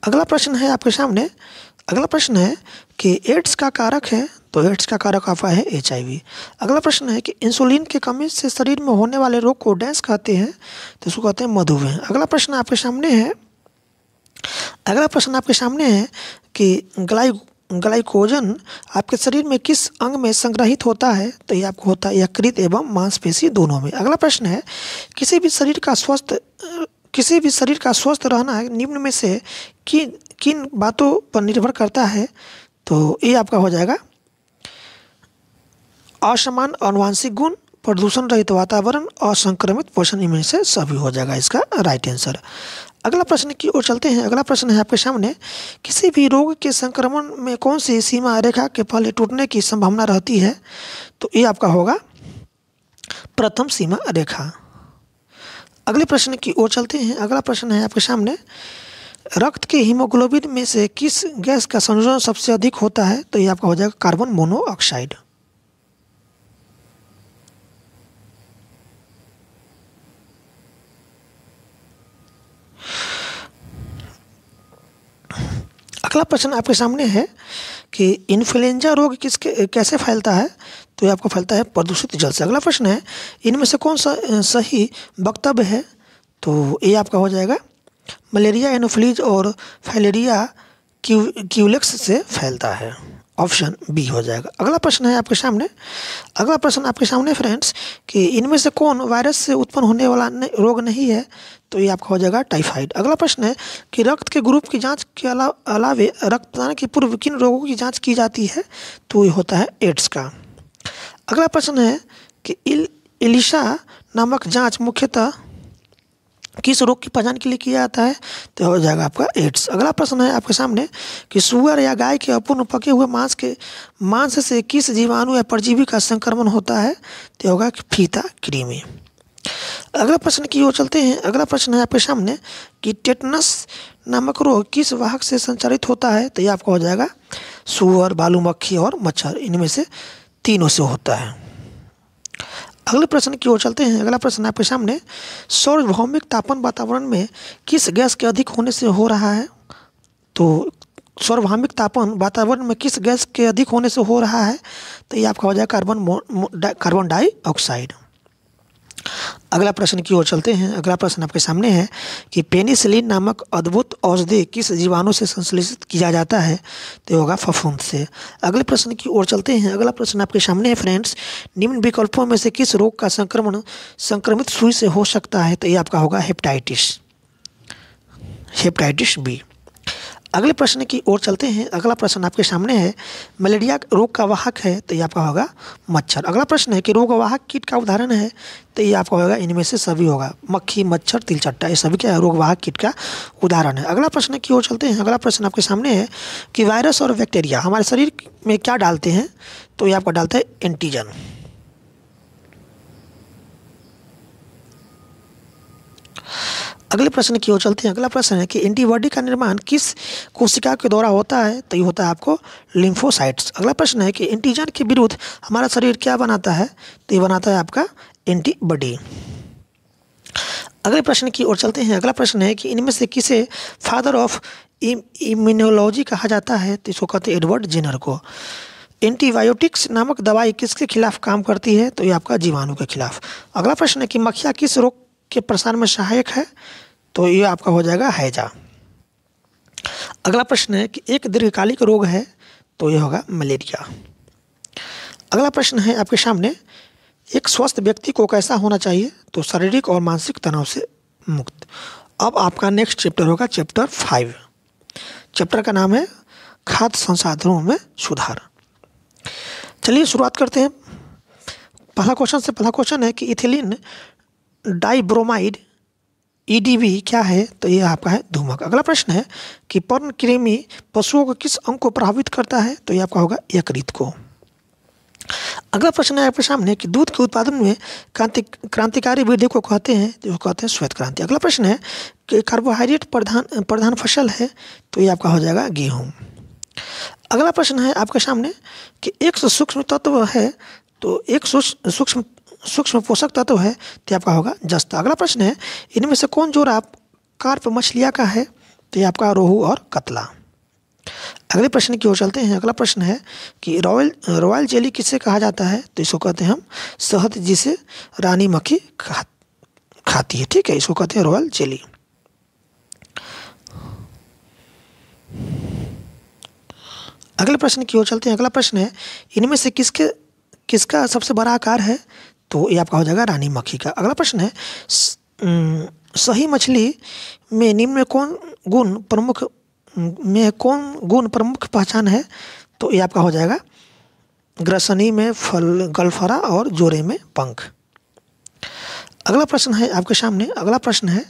अगला प्रश्न है आपके सामने। अगला प्रश्न है कि एड्स का कारक है? तो एड्स का कारक आपका है HIV। अगला प्रश्न है कि इंसुलिन की कमी से शरीर में होने वाले रोग को डैश कहते हैं? तो इसको कहते हैं मधुमेह। अगला प्रश्न आपके सामने है। अगला प्रश्न आपके सामने है कि ग्लाइकोजन आपके शरीर में किस अंग में संग्रहित होता है? तो ये आपको होता है यकृत एवं मांसपेशी दोनों में। अगला प्रश्न है, किसी भी शरीर का स्वस्थ रहना निम्न में से किन बातों पर निर्भर करता है? तो ये आपका हो जाएगा असमान आनुवंशिक गुण, प्रदूषण रहित वातावरण और संक्रमित पोषण, इनमें से सभी हो जाएगा इसका राइट आंसर। अगला प्रश्न की ओर चलते हैं। अगला प्रश्न है आपके सामने, किसी भी रोग के संक्रमण में कौन सी सीमा रेखा के पहले टूटने की संभावना रहती है? तो ये आपका होगा प्रथम सीमा रेखा। अगले प्रश्न की ओर चलते हैं। अगला प्रश्न है आपके सामने, रक्त के हीमोग्लोबिन में से किस गैस का संयोजन सबसे अधिक होता है? तो ये आपका हो जाएगा कार्बन मोनोऑक्साइड। अगला प्रश्न आपके सामने है कि इन्फ्लुएंजा रोग कैसे फैलता है? तो ये आपको फैलता है प्रदूषित जल से। अगला प्रश्न है, इनमें से कौन सा सही वक्तव्य है? तो ये आपका हो जाएगा मलेरिया एनोफिलीज और फाइलेरिया क्यूलेक्स से फैलता है, ऑप्शन बी हो जाएगा। अगला प्रश्न है आपके सामने। अगला प्रश्न आपके सामने फ्रेंड्स कि इनमें से कौन वायरस से उत्पन्न होने वाला रोग नहीं है? तो ये आपका हो जाएगा टाइफाइड। अगला प्रश्न है कि रक्त के ग्रुप की जांच के अलावे रक्तदान के पूर्व किन रोगों की जांच की जाती है? तो ये होता है एड्स का। अगला प्रश्न है कि एलिसा नामक जांच मुख्यतः किस रोग की पहचान के लिए किया जाता है? तो हो जाएगा आपका एड्स। अगला प्रश्न है आपके सामने कि सुअर या गाय के अपूर्ण पके हुए मांस से किस जीवाणु या परजीवी का संक्रमण होता है? तो होगा फीता कृमि। अगला प्रश्न की ओर चलते हैं। अगला प्रश्न है आपके सामने कि टेटनस नामक रोग किस वाहक से संचारित होता है? तो ये आपका हो जाएगा सुअर, बालू मक्खी और मच्छर, इनमें से तीनों से होता है। अगले प्रश्न की ओर चलते हैं। अगला प्रश्न आपके सामने, सार्वभौमिक तापन वातावरण में किस गैस के अधिक होने से हो रहा है? तो सार्वभौमिक तापन वातावरण में किस गैस के अधिक होने से हो रहा है? तो ये आपका हो जाएगा कार्बन डाइऑक्साइड। अगला प्रश्न की ओर चलते हैं। अगला प्रश्न आपके सामने है कि पेनिसिलिन नामक अद्भुत औषधि किस जीवाणु से संश्लेषित किया जाता है? तो होगा फफूंद से। अगले प्रश्न की ओर चलते हैं। अगला प्रश्न आपके सामने है फ्रेंड्स, निम्न विकल्पों में से किस रोग का संक्रमण संक्रमित सुई से हो सकता है? तो ये आपका होगा हेपेटाइटिस बी। अगले प्रश्न की ओर चलते हैं। अगला प्रश्न आपके सामने है, मलेरिया रोग का वाहक है? तो ये आपका होगा मच्छर। अगला प्रश्न है कि रोगवाहक कीट का उदाहरण है? तो ये आपका होगा इनमें से सभी होगा, मक्खी, मच्छर, तिलचट्टा, ये सभी क्या रोगवाहक कीट का उदाहरण है। अगला प्रश्न की ओर चलते हैं। अगला प्रश्न आपके सामने है कि वायरस और बैक्टीरिया हमारे शरीर में क्या डालते हैं? तो ये आपका डालता है एंटीजन। अगले प्रश्न की ओर चलते हैं। अगला प्रश्न है कि एंटीबॉडी का निर्माण किस कोशिका के द्वारा होता है? तो ये होता है आपको लिम्फोसाइट्स। अगला प्रश्न है कि एंटीजन के विरुद्ध हमारा शरीर क्या बनाता है? तो ये बनाता है आपका एंटीबॉडी। अगले प्रश्न की ओर चलते हैं। अगला प्रश्न है कि इनमें से किसे फादर ऑफ इम्यूनोलॉजी कहा जाता है? तो इसको कहते हैं एडवर्ड जेनर को। एंटीबायोटिक्स नामक दवाई किसके खिलाफ काम करती है? तो ये आपका जीवाणु के खिलाफ। अगला प्रश्न है कि मक्खियाँ किस रोग के प्रसार में सहायक है? तो ये आपका हो जाएगा हैजा। अगला प्रश्न है कि एक दीर्घकालिक रोग है? तो ये होगा मलेरिया। अगला प्रश्न है आपके सामने, एक स्वस्थ व्यक्ति को कैसा होना चाहिए? तो शारीरिक और मानसिक तनाव से मुक्त। अब आपका नेक्स्ट चैप्टर होगा चैप्टर 5। चैप्टर का नाम है खाद्य संसाधनों में सुधार। चलिए शुरुआत करते हैं। पहला क्वेश्चन है कि इथिलीन डाइब्रोमाइड EDB क्या है? तो ये आपका है धूमक। अगला प्रश्न है कि पर्णकृमि पशुओं को किस अंग को प्रभावित करता है? तो ये आपका होगा यकृत को। अगला प्रश्न है आपके सामने कि दूध के उत्पादन में क्रांतिकारी वृद्धि को कहते हैं? जो कहते हैं श्वेत क्रांति। अगला प्रश्न है कि कार्बोहाइड्रेट प्रधान फसल है? तो ये आपका हो जाएगा गेहूँ। अगला प्रश्न है आपके सामने कि एक सूक्ष्म तत्व है? तो एक सूक्ष्म पोषक तत्व है? तो आपका होगा जस्ता। अगला प्रश्न है इनमें से कौन जोड़ा कार्प मछलियाँ का है? तो ये आपका रोहू और कतला। अगले प्रश्न की ओर चलते हैं। अगला प्रश्न है कि रॉयल जेली किसे कहा जाता है? तो इसको कहते हैं हम शहद जिसे रानी मक्खी खाती है। ठीक है, इसको कहते हैं रॉयल जेली। अगले प्रश्न की ओर चलते हैं। अगला प्रश्न है इनमें से किसका सबसे बड़ा आकार है? तो ये आपका हो जाएगा रानी मक्खी का। अगला प्रश्न है सही मछली में निम्न में कौन गुण प्रमुख पहचान है? तो ये आपका हो जाएगा ग्रसनी में फल गलफरा और जोरे में पंख। अगला प्रश्न है आपके सामने। अगला प्रश्न है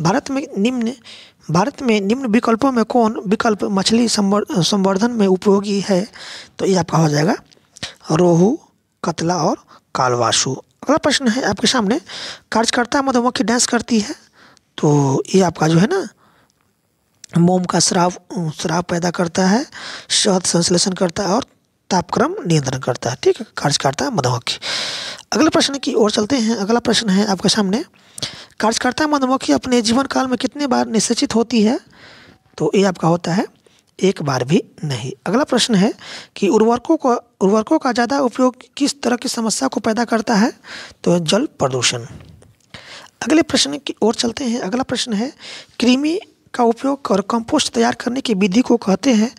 भारत में निम्न विकल्पों में कौन विकल्प मछली संवर्धन में उपयोगी है? तो ये आपका हो जाएगा रोहू, कतला और कालवासु। अगला प्रश्न है आपके सामने कार्यकर्ता मधुमक्खी डांस करती है? तो ये आपका जो है ना मोम का स्राव पैदा करता है, शहद संश्लेषण करता है और तापक्रम नियंत्रण करता है। ठीक है, कार्यकर्ता मधुमक्खी। अगले प्रश्न की ओर चलते हैं। अगला प्रश्न है आपके सामने कार्यकर्ता मधुमक्खी अपने जीवन काल में कितने बार निषेचित होती है? तो ये आपका होता है एक बार भी नहीं। अगला प्रश्न है कि उर्वरकों का ज़्यादा उपयोग किस तरह की समस्या को पैदा करता है? तो जल प्रदूषण। अगले प्रश्न की ओर चलते हैं। अगला प्रश्न है कृमि का उपयोग कर कंपोस्ट तैयार करने की विधि को कहते हैं?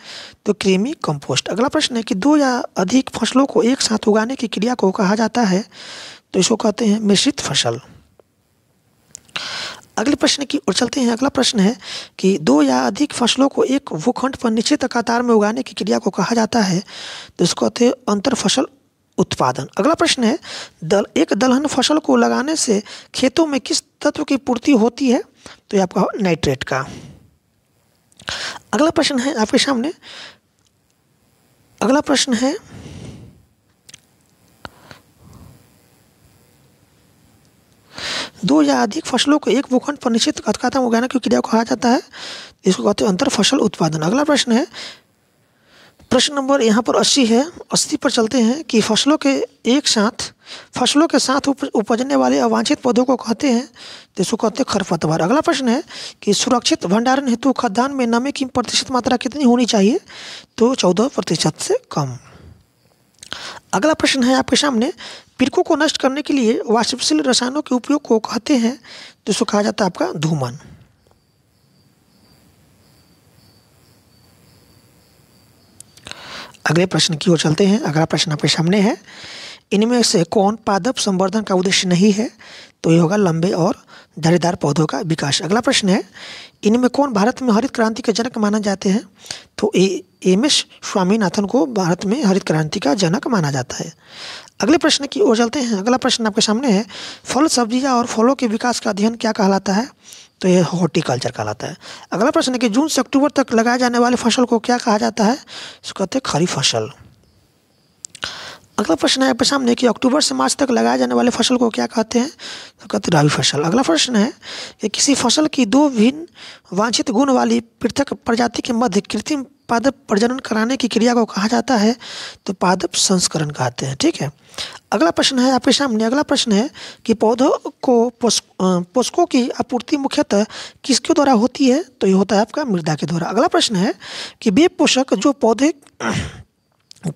तो कृमि कंपोस्ट। अगला प्रश्न है कि 2 या अधिक फसलों को एक साथ उगाने की क्रिया को कहा जाता है? तो इसको कहते हैं मिश्रित फसल। अगले प्रश्न की ओर चलते हैं। अगला प्रश्न है कि 2 या अधिक फसलों को एक भूखंड पर निश्चित कतार में उगाने की क्रिया को कहा जाता है? तो इसको कहते हैं अंतर फसल उत्पादन। अगला प्रश्न है एक दलहन फसल को लगाने से खेतों में किस तत्व की पूर्ति होती है? तो ये आपका नाइट्रेट का। अगला प्रश्न है आपके सामने। अगला प्रश्न है दो या अधिक फसलों को एक भूखंड पर निश्चित कतार में उगाने की क्रिया को कहा जाता है? इसको कहते हैं अंतर फसल उत्पादन। अगला प्रश्न है प्रश्न नंबर यहाँ पर 80 है। 80 पर चलते हैं कि फसलों के साथ उपजने वाले अवांछित पौधों को कहते हैं? तो इसको कहते हैं खरपतवार। अगला प्रश्न है कि सुरक्षित भंडारण हेतु खाद्यान्न में नमी की प्रतिशत मात्रा कितनी होनी चाहिए? तो 14% से कम। अगला प्रश्न है आपके सामने पिलकों को नष्ट करने के लिए वाष्पशील रसायनों के उपयोग को कहते हैं? तो इसको कहा जाता है आपका धूमन। अगले प्रश्न की ओर चलते हैं। अगला प्रश्न आपके सामने है इनमें से कौन पादप संवर्धन का उद्देश्य नहीं है? तो ये होगा लंबे और झाड़ीदार पौधों का विकास। अगला प्रश्न है इनमें कौन भारत में हरित क्रांति के जनक माना जाते हैं? तो एम.एस. स्वामीनाथन को भारत में हरित क्रांति का जनक माना जाता है। अगले प्रश्न की ओर चलते हैं। अगला प्रश्न आपके सामने है फल सब्जियां और फलों के विकास का अध्ययन क्या कहलाता है? तो यह हॉर्टिकल्चर कहलाता है। अगला प्रश्न है कि जून से अक्टूबर तक लगाए जाने वाले फसल को क्या कहा जाता है? इसको कहते हैं खरीफ फसल। अगला प्रश्न है आपके सामने कि अक्टूबर से मार्च तक लगाए जाने वाले फसल को क्या कहते हैं? तो कहते हैं रबी फसल। अगला प्रश्न है कि किसी फसल की दो भिन्न वांछित गुण वाली पृथक प्रजाति के मध्य कृत्रिम पादप प्रजनन कराने की क्रिया को कहा जाता है? तो पादप संस्करण कहते हैं। ठीक है। अगला प्रश्न है आपके सामने, अगला प्रश्न है कि पौधों को पोषकों की आपूर्ति मुख्यतः किसके द्वारा होती है? तो ये होता है आपका मृदा के द्वारा। अगला प्रश्न है कि वे पोषक जो पौधे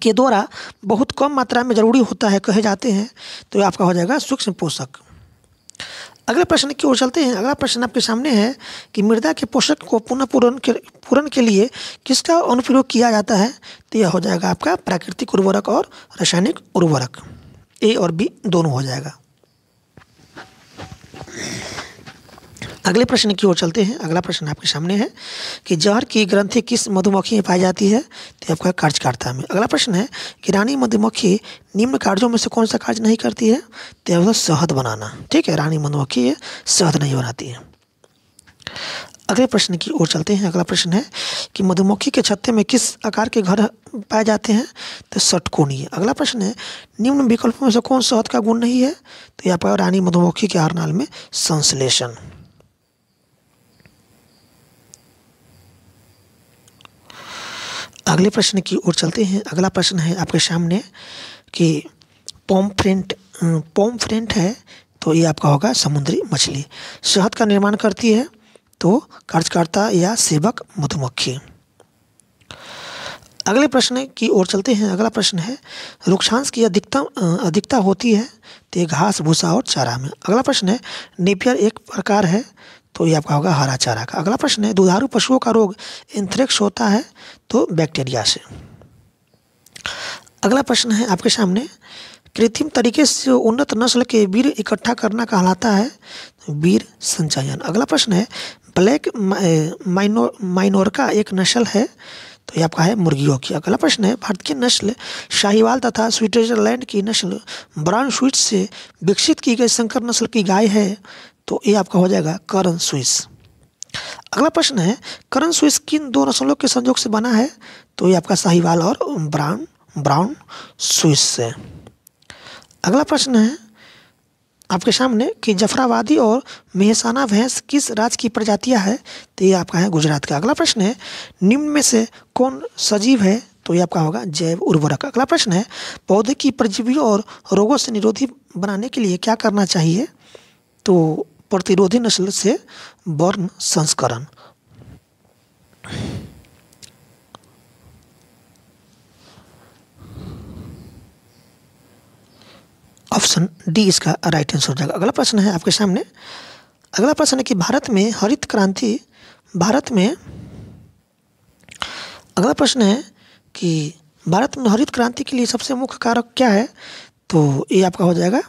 के द्वारा बहुत कम मात्रा में जरूरी होता है कहे जाते हैं? तो ये आपका हो जाएगा सूक्ष्म पोषक। अगले प्रश्न की ओर चलते हैं। अगला प्रश्न आपके सामने है कि मृदा के पोषक को पुनः पूरण के लिए किसका अनुप्रयोग किया जाता है? तो यह हो जाएगा आपका प्राकृतिक उर्वरक और रासायनिक उर्वरक। ए और बी दोनों हो जाएगा। अगले प्रश्न की ओर चलते हैं। अगला प्रश्न आपके सामने है कि जहर की ग्रंथि किस मधुमक्खी में पाई जाती है? तो आपका कार्यकारिता में। अगला प्रश्न है कि रानी मधुमक्खी निम्न कार्यों में से कौन सा कार्य नहीं करती है? तो शहद बनाना। ठीक है, रानी मधुमक्खी शहद नहीं बनाती है। अगले प्रश्न की ओर चलते हैं। अगला प्रश्न है कि मधुमक्खी के छत्ते में किस आकार के घर पाए जाते हैं? तो षटकोणीय। अगला प्रश्न है निम्न विकल्पों में से कौन शहद का गुण नहीं है? तो यहाँ पर रानी मधुमक्खी के आहारनाल में संश्लेषण। अगले प्रश्न की ओर चलते हैं। अगला प्रश्न है आपके सामने कि पोम्फ्रेंट है, तो ये आपका होगा समुद्री मछली। शहद का निर्माण करती है, तो कार्यकर्ता या सेवक मधुमक्खी। अगले प्रश्न की ओर चलते हैं। अगला प्रश्न है रुक्षांश की अधिकता होती है? तो घास, भूसा और चारा में। अगला प्रश्न है नेपियर एक प्रकार है, तो ये आपका होगा हरा चारा का। अगला प्रश्न है दुधारू पशुओं का रोग एंथ्रेक्स होता है? तो बैक्टीरिया से। अगला प्रश्न है आपके सामने कृत्रिम तरीके से उन्नत नस्ल के वीर इकट्ठा करना कहलाता है? वीर संचयन। अगला प्रश्न है ब्लैक माइनोरका एक नस्ल है, तो ये आपका है मुर्गियों की। अगला प्रश्न है भारतीय नस्ल शाहीवाल तथा स्विट्जरलैंड की नस्ल ब्राउन स्विस से विकसित की गई संकर नस्ल की गाय है? तो ये आपका हो जाएगा करण स्विस। अगला प्रश्न है करण स्विस किन दो नस्लों के संयोग से बना है? तो ये आपका शाहीवाल और ब्राउन स्विस से। अगला प्रश्न है आपके सामने कि जफराबादी और मेहसाना भैंस किस राज्य की प्रजातियां है? तो ये आपका है गुजरात का। अगला प्रश्न है निम्न में से कौन सजीव है? तो ये आपका होगा जैव उर्वरक। अगला प्रश्न है पौधे की परजीवियों और रोगों से निरोधी बनाने के लिए क्या करना चाहिए? तो प्रतिरोधी नस्ल से वर्ण संस्करण। ऑप्शन डी इसका राइट आंसर हो जाएगा। अगला प्रश्न है आपके सामने। अगला प्रश्न है कि अगला प्रश्न है कि भारत में हरित क्रांति के लिए सबसे मुख्य कारक क्या है? तो ये आपका हो जाएगा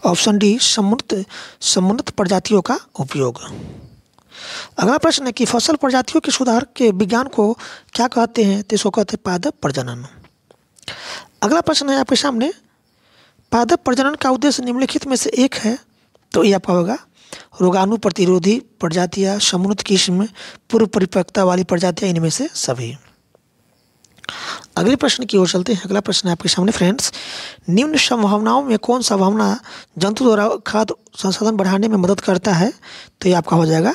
ऑप्शन डी समुन्नत प्रजातियों का उपयोग। अगला प्रश्न है कि फसल प्रजातियों के सुधार के विज्ञान को क्या कहते हैं? तो इसको कहते हैं पादप प्रजनन। अगला प्रश्न है आपके सामने पादप प्रजनन का उद्देश्य निम्नलिखित में से एक है? तो ये आपका होगा रोगाणु प्रतिरोधी प्रजातियां, समुन्नत किस्म, पूर्व परिपक्वता वाली प्रजातियां, इनमें से सभी। अगले प्रश्न की ओर चलते हैं। अगला प्रश्न है आपके सामने फ्रेंड्स निम्न संभावनाओं में कौन सा संभावना जंतु द्वारा खाद्य संसाधन बढ़ाने में मदद करता है? तो ये आपका हो जाएगा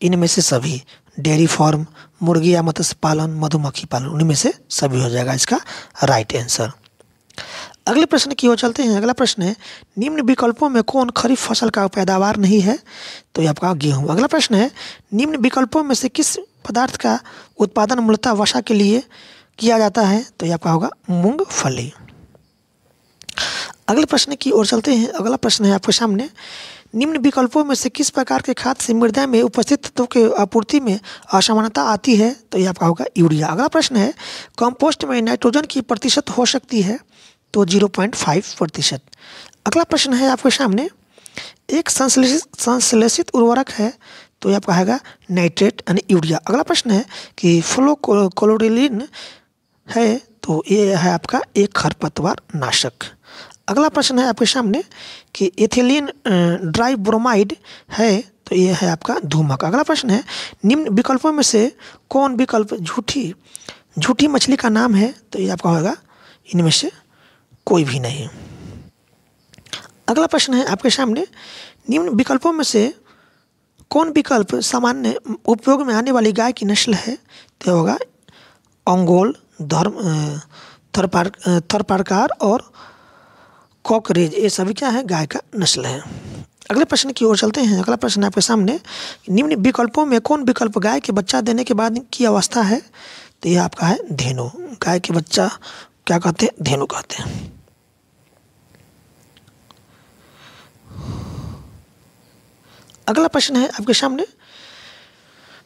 इनमें से सभी। डेयरी फार्म, मुर्गी या मत्स्य पालन, मधुमक्खी पालन, उनमें से सभी हो जाएगा इसका राइट आंसर। अगले प्रश्न की ओर चलते हैं। अगला प्रश्न है निम्न विकल्पों में कौन खरीफ फसल का पैदावार नहीं है? तो ये आपका गेहूँ। अगला प्रश्न है निम्न विकल्पों में से किस पदार्थ का उत्पादन मूलतः वसा के लिए किया जाता है? तो ये आपका होगा मूंगफली। अगले प्रश्न की ओर चलते हैं। अगला प्रश्न है आपके सामने निम्न विकल्पों में से किस प्रकार के खाद्य से मृदा में उपस्थित तत्वों के आपूर्ति में असमानता आती है? तो ये आपका होगा यूरिया। अगला प्रश्न है कंपोस्ट में नाइट्रोजन की प्रतिशत हो सकती है? तो 0.5%। अगला प्रश्न है आपके सामने एक संश्लेषित उर्वरक है? तो ये आपका है नाइट्रेट यानी यूरिया। अगला प्रश्न है कि फ्लोरोक्लोरिन है? तो ये है आपका एक खरपतवार नाशक। अगला प्रश्न है आपके सामने कि एथिलीन ड्राइब्रोमाइड है? तो ये है आपका धूमक। अगला प्रश्न है निम्न विकल्पों में से कौन विकल्प झूठी मछली का नाम है, तो ये आपका होगा इनमें से कोई भी नहीं। अगला प्रश्न है आपके सामने, निम्न विकल्पों में से कौन विकल्प सामान्य उपयोग में आने वाली गाय की नस्ल है? तो होगा ओंगोल, थरपारकर और कॉकरेज, ये सभी क्या है? गाय का नस्ल है। अगले प्रश्न की ओर चलते हैं। अगला प्रश्न आपके सामने, निम्न विकल्पों में कौन विकल्प गाय के बच्चा देने के बाद की अवस्था है? तो यह आपका है धेनु। गाय के बच्चा क्या कहते हैं? धेनु कहते हैं। अगला प्रश्न है आपके सामने,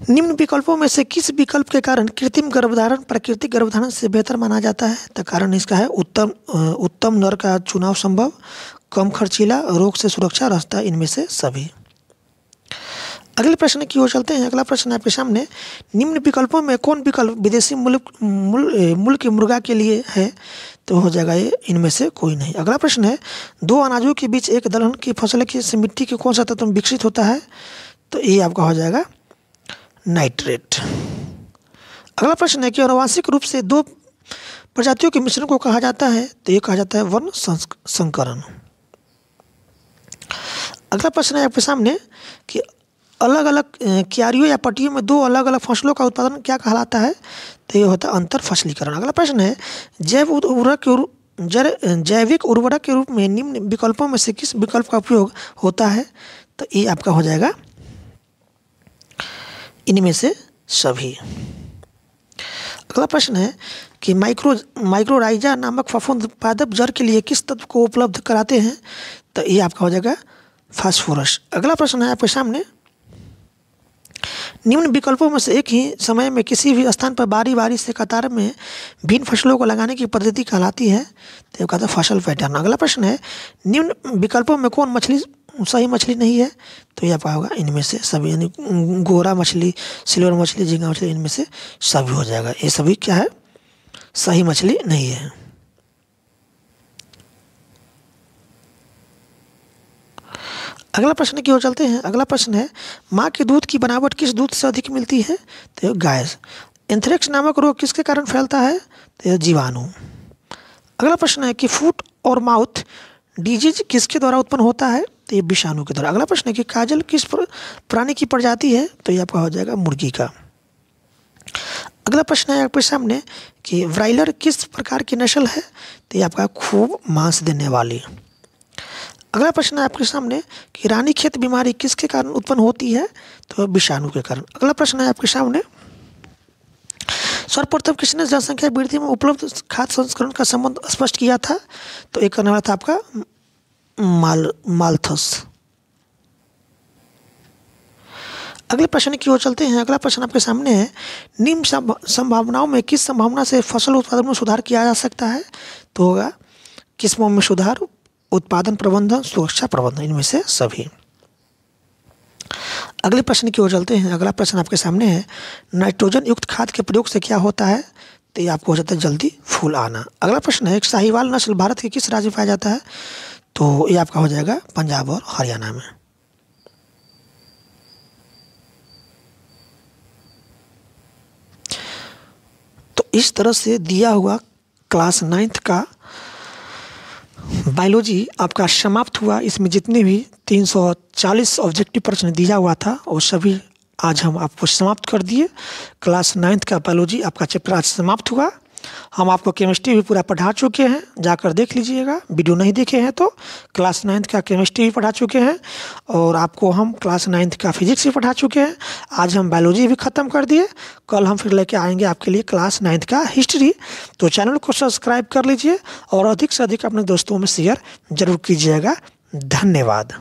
निम्न विकल्पों में से किस विकल्प के कारण कृत्रिम गर्भधारण प्राकृतिक गर्भधारण से बेहतर माना जाता है? तो कारण इसका है उत्तम नर का चुनाव संभव, कम खर्चीला, रोग से सुरक्षा, रास्ता, इनमें से सभी। अगले प्रश्न की ओर चलते हैं। अगला प्रश्न आपके सामने, निम्न विकल्पों में कौन विकल्प विदेशी मूल के मुर्गा के लिए है? तो हो जाएगा ये इनमें से कोई नहीं। अगला प्रश्न है, दो अनाजों के बीच एक दलहन की फसल की से मिट्टी के कौन सा तत्व विकसित होता है? तो ये आपका हो जाएगा नाइट्रेट। अगला प्रश्न है कि आनुवांशिक रूप से दो प्रजातियों के मिश्रण को कहा जाता है? तो ये कहा जाता है वर्ण संकरण। अगला प्रश्न है आपके सामने कि अलग अलग क्यारियों या पट्टियों में दो अलग अलग फसलों का उत्पादन क्या कहलाता है? तो ये होता है अंतर फसलीकरण। अगला प्रश्न है, जैविक उर्वरक के रूप में निम्न विकल्पों में से किस विकल्प का उपयोग होता है? तो ये आपका हो जाएगा इनमें से सभी। अगला प्रश्न है कि माइक्रोराइजा नामक फफूंद पादप जड़ के लिए किस तत्व को उपलब्ध कराते हैं? तो ये आपका हो जाएगा फास्फोरस। अगला प्रश्न है आपके सामने, निम्न विकल्पों में से एक ही समय में किसी भी स्थान पर बारी बारी से कतार में भिन्न फसलों को लगाने की पद्धति कहलाती है? तो ये कहता है फसल पैटर्न। अगला प्रश्न है, निम्न विकल्पों में कौन मछली सही मछली नहीं है? तो ये आपका होगा इनमें से सभी, यानी गोरा मछली, सिल्वर मछली, झींगा मछली, इनमें से सभी हो जाएगा। ये सभी क्या है? सही मछली नहीं है। अगला प्रश्न की ओर चलते हैं। अगला प्रश्न है, माँ के दूध की बनावट किस दूध से अधिक मिलती है? तो गाय। एंथ्रेक्स नामक रोग किसके कारण फैलता है? तो जीवाणु। अगला प्रश्न है कि फुट और माउथ डिजीज किसके द्वारा उत्पन्न होता है? तो ये विषाणु के द्वारा। अगला प्रश्न है कि काजल किस प्राणी की प्रजाति है? तो ये आपका हो जाएगा मुर्गी का। अगला प्रश्न है आपके सामने कि ब्रायलर किस प्रकार की नस्ल है? तो ये आपका खूब मांस देने वाली। अगला प्रश्न है आपके सामने कि रानीखेत बीमारी किसके कारण उत्पन्न होती है? तो विषाणु के कारण। अगला प्रश्न है आपके सामने, सर्वप्रथम किसने जनसंख्या वृद्धि में उपलब्ध खाद्य संस्करण का संबंध स्पष्ट किया था? तो एक करने वाला था आपका माल्थस। अगले प्रश्न की ओर चलते हैं। अगला प्रश्न आपके सामने है, निम्न संभावनाओं में किस संभावना से फसल उत्पादन में सुधार किया जा सकता है? तो होगा किस्मों में सुधार, उत्पादन प्रबंधन, सुरक्षा प्रबंधन, इनमें से सभी। अगले प्रश्न की ओर चलते हैं। अगला प्रश्न आपके सामने है, नाइट्रोजन युक्त खाद के प्रयोग से क्या होता है? तो ये आपको हो जाता है जल्दी फूल आना। अगला प्रश्न है, साहिवाल नस्ल भारत के किस राज्य में पाया जाता है? तो ये आपका हो जाएगा पंजाब और हरियाणा में। तो इस तरह से दिया हुआ क्लास 9th का बायोलॉजी आपका समाप्त हुआ। इसमें जितने भी 340 ऑब्जेक्टिव प्रश्न दिया हुआ था वो सभी आज हम आपको समाप्त कर दिए। क्लास 9th का बायोलॉजी आपका चैप्टर आज समाप्त हुआ। हम आपको केमिस्ट्री भी पूरा पढ़ा चुके हैं, जाकर देख लीजिएगा। वीडियो नहीं देखे हैं तो क्लास 9th का केमिस्ट्री भी पढ़ा चुके हैं और आपको हम क्लास 9th का फिजिक्स भी पढ़ा चुके हैं। आज हम बायोलॉजी भी ख़त्म कर दिए। कल हम फिर लेके आएंगे आपके लिए क्लास 9th का हिस्ट्री। तो चैनल को सब्सक्राइब कर लीजिए और अधिक से अधिक अपने दोस्तों में शेयर जरूर कीजिएगा। धन्यवाद।